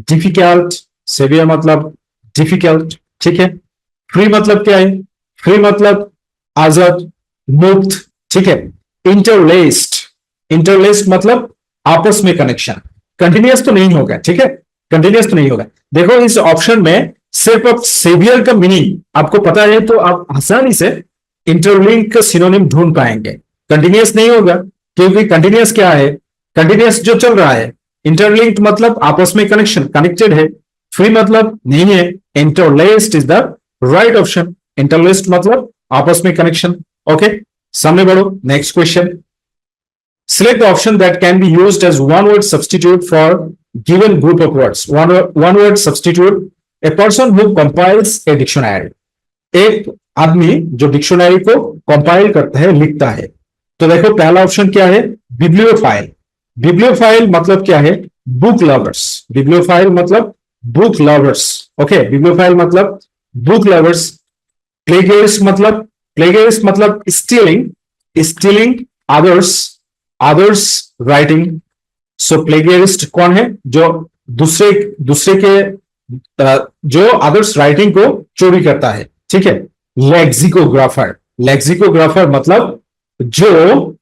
डिफिकल्ट। सेवियर मतलब डिफिकल्ट, ठीक है। फ्री मतलब क्या है? फ्री मतलब आजाद, मुक्त, ठीक है। इंटरलेस्ड मतलब आपस में कनेक्शन। कंटिन्यूअस तो नहीं होगा, ठीक है, कंटिन्यूअस तो नहीं होगा। देखो इस ऑप्शन में सिर्फ अब सेवियर का मीनिंग आपको पता है तो आप आसानी से इंटरलिंक का सिनोनिम ढूंढ पाएंगे। कंटिन्यूअस नहीं होगा, क्योंकि कंटिन्यूअस क्या है? कंटिन्यूअस जो चल रहा है। इंटरलिंक्ड मतलब आपस में कनेक्शन, कनेक्टेड है। फ्री मतलब नहीं है। Interlaced is the right option. Interlaced मतलब आपस में कनेक्शन। ओके, सामने बढ़ो, next question. Select the option that can be used as one word substitute for given group of words. One word substitute, a person who compiles a dictionary. एक आदमी जो dictionary को compile करता है, लिखता है. तो देखो पहला ऑप्शन क्या है, बिब्लियोफाइल. बिब्लियोफाइल मतलब क्या है, बुक लवर्स. बिब्लियोफाइल मतलब बुक लवर्स. ओके, बिब्लियोफाइल मतलब बुक लवर्स. प्लेगियरिस्ट मतलब स्टीलिंग अदर्स राइटिंग. सो प्लेगियरिस्ट कौन है, जो दूसरे के जो अदर्स राइटिंग को चोरी करता है. ठीक है. लेक्सिकोग्राफर मतलब जो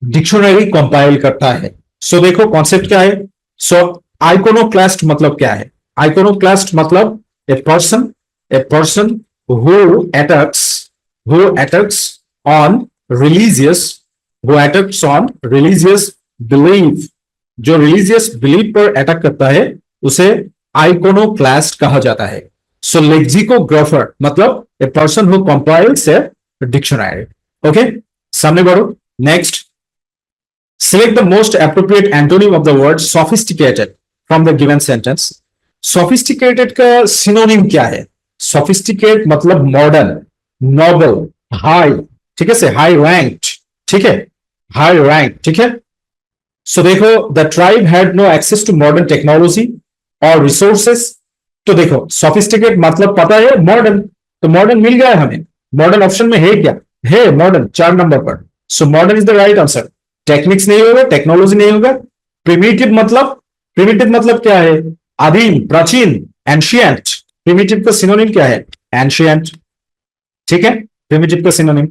डिक्शनरी कंपाइल करता है. सो देखो कॉन्सेप्ट क्या है. सो आइकोनोक्लास्ट मतलब क्या है, आइकोनोक्लास्ट मतलब a person who attacks on religious belief. जो रिलीजियस बिलीफ पर अटैक करता है उसे आइकोनोक्लास्ट कहा जाता है. सो लेक्सिकोग्राफर मतलब a person who compiles a dictionary. Okay, सामने बढ़ो. Next, select the most appropriate antonym of the word sophisticated from the given sentence. sophisticated का सिनोनिम क्या है. सोफिस्टिकेट मतलब मॉडर्न, नोबल, हाई. ठीक है, से हाई रैंक्ड. ठीक है, हाई रैंक. ठीक है. सो देखो, the tribe had no access to modern technology और रिसोर्सेस. तो देखो सोफिस्टिकेट मतलब पता है मॉडर्न, तो मॉडर्न मिल गया है हमें. मॉडर्न ऑप्शन में है क्या, है मॉडर्न 4 नंबर पर. So modern is the right answer. Techniques नहीं होगा, टेक्नोलॉजी नहीं होगा. प्रिमिटिव मतलब क्या है, आदिम, प्राचीन, एंशियंट. प्रिमिटिव का सिनोनिम क्या है, एंशियंट. ठीक है, प्रिमिटिव का सिनोनिम.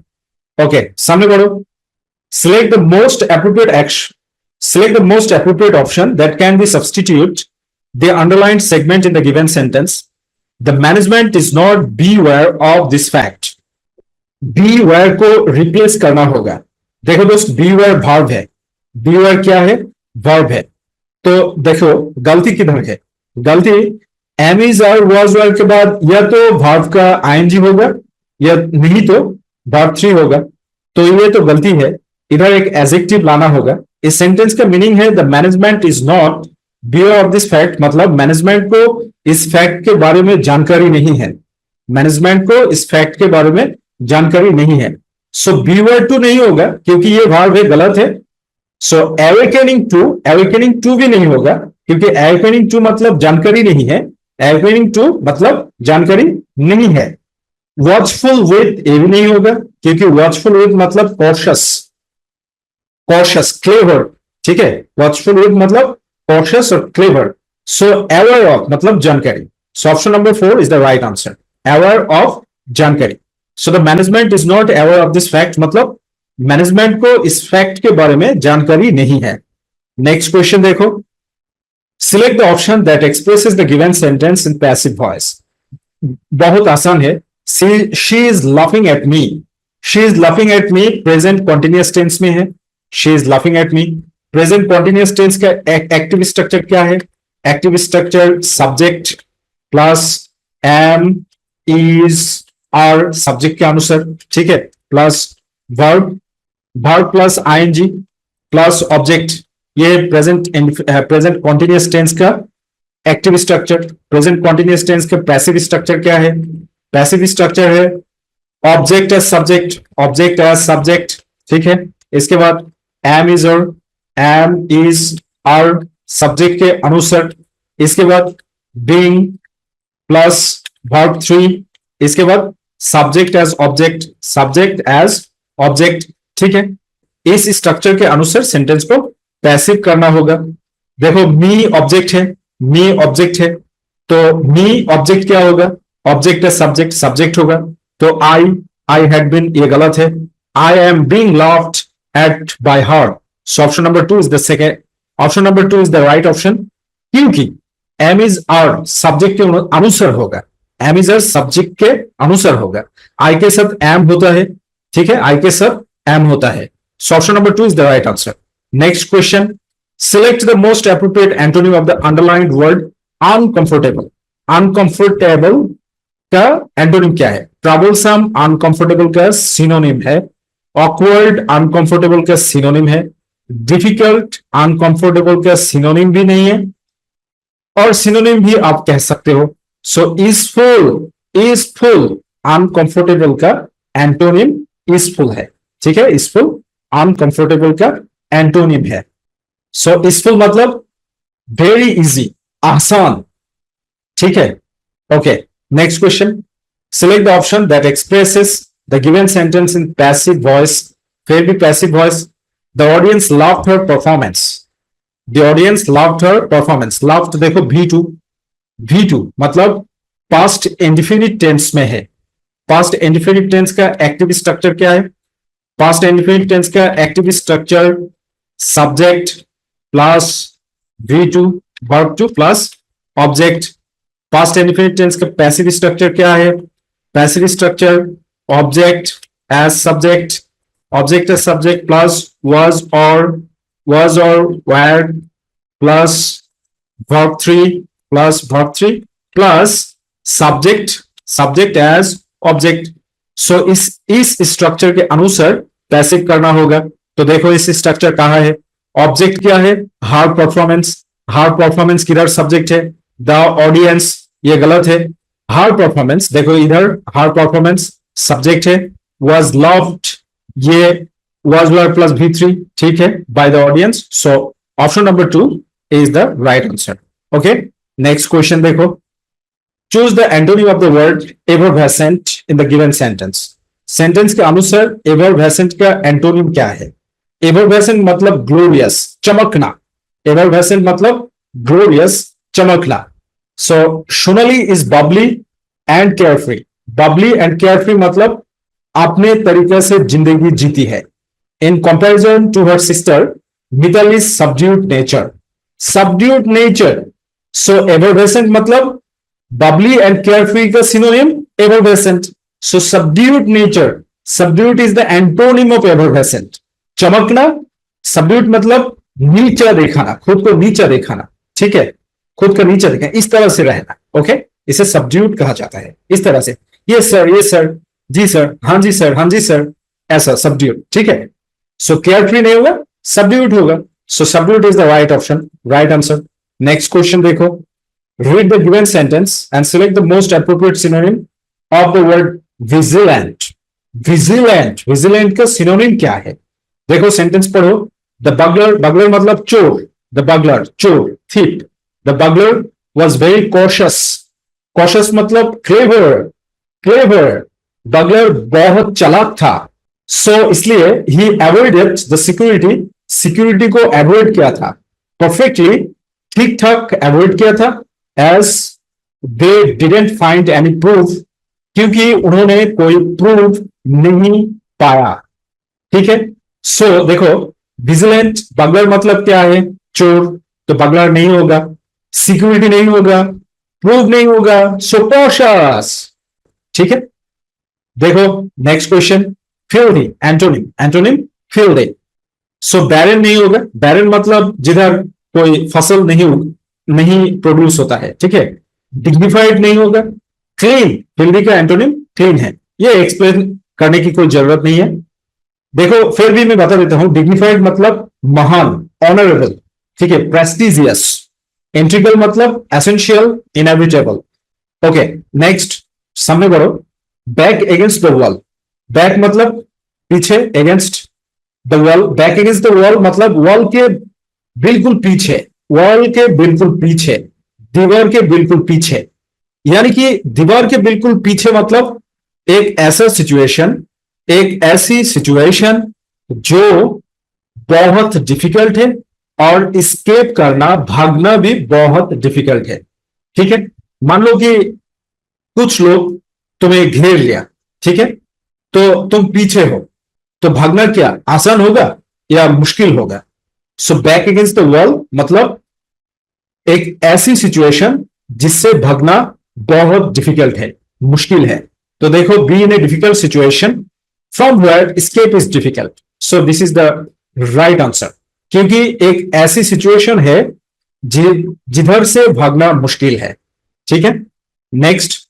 ओके, सामने बढ़ो. select the most appropriate option that can be substitute the underlined segment in the given sentence. The management is not beware of this fact. beware को replace करना होगा. देखो दोस्त, beware वर्ब है. beware क्या है, वर्ब है. तो देखो गलती किधर है, गलती एम इज और वॉज वर के बाद या तो वर्ब का आईएनजी होगा या नहीं तो वर्ब 3 होगा. तो ये तो गलती है. इधर एक एडजेक्टिव लाना होगा. इस सेंटेंस का मीनिंग है the management is not bear of this fact. मतलब मैनेजमेंट को इस फैक्ट के बारे में जानकारी नहीं है. मैनेजमेंट को इस फैक्ट के बारे में जानकारी नहीं है. सो बीवर टू नहीं होगा क्योंकि ये वर्ब है, गलत है. सो अवेकनिंग टू भी नहीं होगा क्योंकि अवेकनिंग टू मतलब जानकारी नहीं है. अवेकनिंग टू मतलब जानकारी नहीं है. वॉचफुल विद ये भी नहीं होगा क्योंकि वॉचफुल विद मतलब कॉशियस, क्लेवर. ठीक है, वॉचफुल विद मतलब कॉशियस और क्लेवर. सो अवेयर ऑफ मतलब जानकारी. So option number 4 is the right answer, aware of जानकारी. So the management is not aware of this fact मतलब मैनेजमेंट को इस फैक्ट के बारे में जानकारी नहीं है. नेक्स्ट क्वेश्चन देखो. Select the option that expresses the given sentence in passive voice. बहुत आसान है. She is laughing at me. She is laughing at me present continuous tense में है. She is laughing at me. Present continuous tense का active structure क्या है, active structure subject plus am, is, are subject के अनुसार. ठीक है, plus verb plus ing plus object. ये प्रेजेंट कॉन्टिन्यूअस टेंस का active structure. Present continuous tense का पैसिव स्ट्रक्चर क्या है, पैसिव स्ट्रक्चर है ऑब्जेक्ट एज सब्जेक्ट. ठीक है, इसके बाद एम इज आर सब्जेक्ट के अनुसार. इसके बाद बीइंग प्लस वर्ब 3. इसके बाद सब्जेक्ट एज ऑब्जेक्ट. ठीक है, इस स्ट्रक्चर के अनुसार सेंटेंस को पैसिव करना होगा. देखो मी ऑब्जेक्ट है, तो मी ऑब्जेक्ट क्या होगा, ऑब्जेक्ट है सब्जेक्ट होगा. तो आई हैड बीन, ये गलत है. I am being laughed eight bye her. So option number 2 is the second, option number 2 is the right option क्योंकि एम इज आर सब्जेक्ट के अनुसार होगा. एम इज आर सब्जेक्ट के अनुसार होगा. आई के साथ एम होता है. ठीक है, आई के साथ एम होता है. So option number 2 is the right answer. Next question. Select the most appropriate antonym of the underlined word uncomfortable. Uncomfortable का एंटोनिम क्या है, troublesome uncomfortable का सिनोनिम है, awkward uncomfortable का सिनोनिम है, डिफिकल्ट अनकंफर्टेबल का सिनोनिम भी नहीं है, और सिनोनिम भी आप कह सकते हो। सो इज फुल अनकंफर्टेबल का एंटोनिम इज फुल है, ठीक है। इज फुल अनकंफर्टेबल का एंटोनिम है। सो इज फुल मतलब वेरी इजी, आसान, ठीक है। Okay, next question, select the option that expresses the given sentence in passive voice. फिर भी passive voice. The audience loved her performance. The audience loved her performance. Loved देखो V2 मतलब past indefinite tense में है। Past indefinite tense का active structure क्या है? Past indefinite tense का active structure subject plus V2 verb two plus object. Past indefinite tense का passive structure क्या है? Passive structure object as subject, object as subject plus was or were plus verb 3 plus subject as object. So इस structure के अनुसार passive करना होगा। तो देखो इस स्ट्रक्चर कहाँ है? ऑब्जेक्ट क्या है? हार्ड परफॉर्मेंस किधर सब्जेक्ट है? द ऑडियंस, ये गलत है। हार्ड परफॉर्मेंस देखो इधर हार्ड परफॉर्मेंस सब्जेक्ट है। was loved, ये was were प्लस V3, ठीक है, by the audience. So option number 2 is the right answer. Okay, next question देखो, choose the antonym of the word effervescent in the given sentence. Sentence के अनुसार एवरवेसेंट का antonym क्या है? एवरवेसेंट मतलब ग्लोरियस, चमकना। एवरवेसेंट मतलब ग्लोरियस, चमकना। So Sonali is bubbly and carefree. Bubbly and carefree मतलब अपने तरीके से जिंदगी जीती है। In comparison to her sister, Mital is subdued nature. So effervescent मतलब बबली एंड केयरफ्री का synonym effervescent. So subdued nature, subdued is the antonym of effervescent. चमकना, सबड्यूड मतलब नीचा दिखाना, खुद को नीचा दिखाना, ठीक है, खुद का नीचा दिखाना, इस तरह से रहना। ओके, इसे सबड्यूड कहा जाता है, इस तरह से, ये सर, जी सर, हाँ जी सर, हाँ जी सर, ऐसा सबड्यूड, ठीक है। सो केयरफ्री नहीं होगा, सबड्यूड होगा। So subdued is the right option, right answer. Next question देखो, read the given sentence and select the most appropriate synonym of the word vigilant. Vigilant का सिनोनिम क्या है? देखो सेंटेंस पढ़ो। द बगलर मतलब चोर, द बगलर चोर, thief. The burglar was very cautious मतलब क्लेवर। बगलर बहुत चालाक था। सो इसलिए ही अवॉइडेड द सिक्योरिटी को अवॉइड किया था, परफेक्टली, ठीक ठाक अवॉइड किया था। As they didn't find any proof, क्योंकि उन्होंने कोई प्रूफ नहीं पाया, ठीक है। सो देखो विजिलेंट, बगलर मतलब क्या है? चोर, तो बगलर नहीं होगा, सिक्योरिटी नहीं होगा, प्रूफ नहीं होगा, सो कॉशियस, ठीक है। देखो next question, filthy antonym filthy. So barren नहीं होगा, बैरन मतलब जिधर कोई फसल नहीं प्रोड्यूस होता है, ठीक है। डिग्निफाइड नहीं होगा। क्लीन, फिल्दी का एंटोनिम क्लीन है, ये एक्सप्लेन करने की कोई जरूरत नहीं है। देखो फिर भी मैं बता देता हूं, डिग्निफाइड मतलब महान, ऑनरेबल, ठीक है, प्रेस्टिजियस। इंट्रिकल मतलब एसेंशियल, इनएविटेबल। ओके, नेक्स्ट सामने बढ़ो। Back against the wall, back मतलब पीछे, against the wall, back against the wall मतलब वॉल के बिल्कुल पीछे, दीवार के बिल्कुल पीछे। यानी कि दीवार के बिल्कुल पीछे मतलब एक ऐसी सिचुएशन जो बहुत डिफिकल्ट है, और स्केप करना, भागना भी बहुत डिफिकल्ट है, ठीक है। मान लो कि कुछ लोग तुम्हें घेर लिया, ठीक है, तो तुम पीछे हो, तो भागना क्या आसान होगा या मुश्किल होगा? So back against the wall मतलब एक ऐसी सिचुएशन जिससे भागना बहुत डिफिकल्ट है, मुश्किल है। तो देखो, be in a difficult situation from where escape is difficult. So this is the right answer, क्योंकि एक ऐसी सिचुएशन है जिधर से भागना मुश्किल है, ठीक है। Next,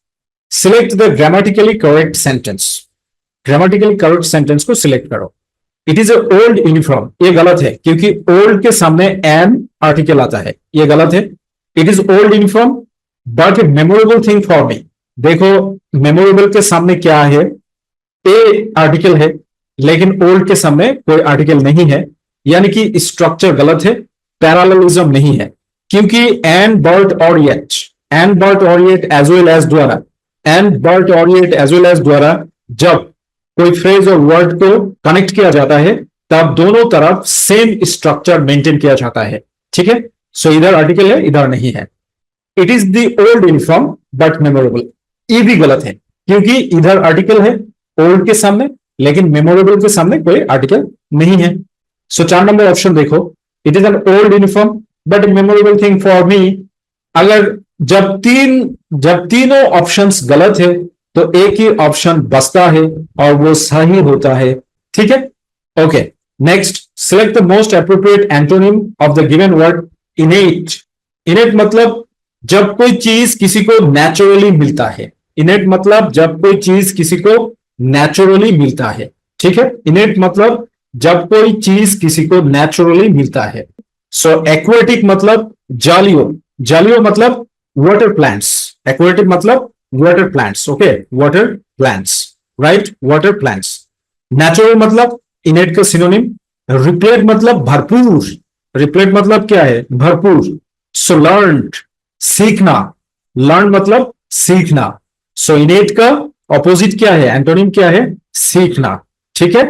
select the grammatically correct sentence. Grammatically correct sentence को सिलेक्ट करो। It is a old uniform, ये गलत है क्योंकि ओल्ड के सामने एन आर्टिकल आता है, ये गलत है। It is old uniform but memorable thing for me. देखो मेमोरेबल के सामने क्या है, ए आर्टिकल है, लेकिन ओल्ड के सामने कोई आर्टिकल नहीं है, यानी कि स्ट्रक्चर गलत है, पैरालेलिज्म नहीं है। क्योंकि एंड बर्ट और येट एज वेल एज द्वारा, एंड बर्ट और येट एज वेल एज द्वारा जब कोई फ्रेज और वर्ड को कनेक्ट किया जाता है तब दोनों तरफ सेम स्ट्रक्चर मेंटेन किया जाता है। ठीक है, सो इधर आर्टिकल है, इधर नहीं है। It is the old uniform but memorable, ये भी गलत है क्योंकि इधर आर्टिकल है ओल्ड के सामने, लेकिन मेमोरेबल के सामने कोई आर्टिकल नहीं है। सो 4 नंबर ऑप्शन देखो, it is an old uniform but memorable thing for me. अगर जब तीनों ऑप्शंस गलत है तो एक ही ऑप्शन बचता है और वो सही होता है। ठीक है, okay. Next, select the most appropriate antonym of the given word इनेट। इनेट मतलब जब कोई चीज किसी को नेचुरली मिलता है। इनेट मतलब जब कोई चीज किसी को नेचुरली मिलता है। ठीक है, इनेट मतलब जब कोई चीज किसी को नेचुरली मिलता है। सो एक्वेटिक मतलब जालियो, जालियो मतलब वाटर प्लांट्स, एक्वेटिक मतलब water plants. Okay, water plants, right, water plants. Natural मतलब इनेट का सिनोनिम। रिप्लेट मतलब भरपूर, रिप्लेट मतलब क्या है, भरपूर। सो लर्न्ड, सीखना, लर्न मतलब सीखना। सो इनेट का ऑपोजिट क्या है, एंटोनिम क्या है, सीखना। ठीक है,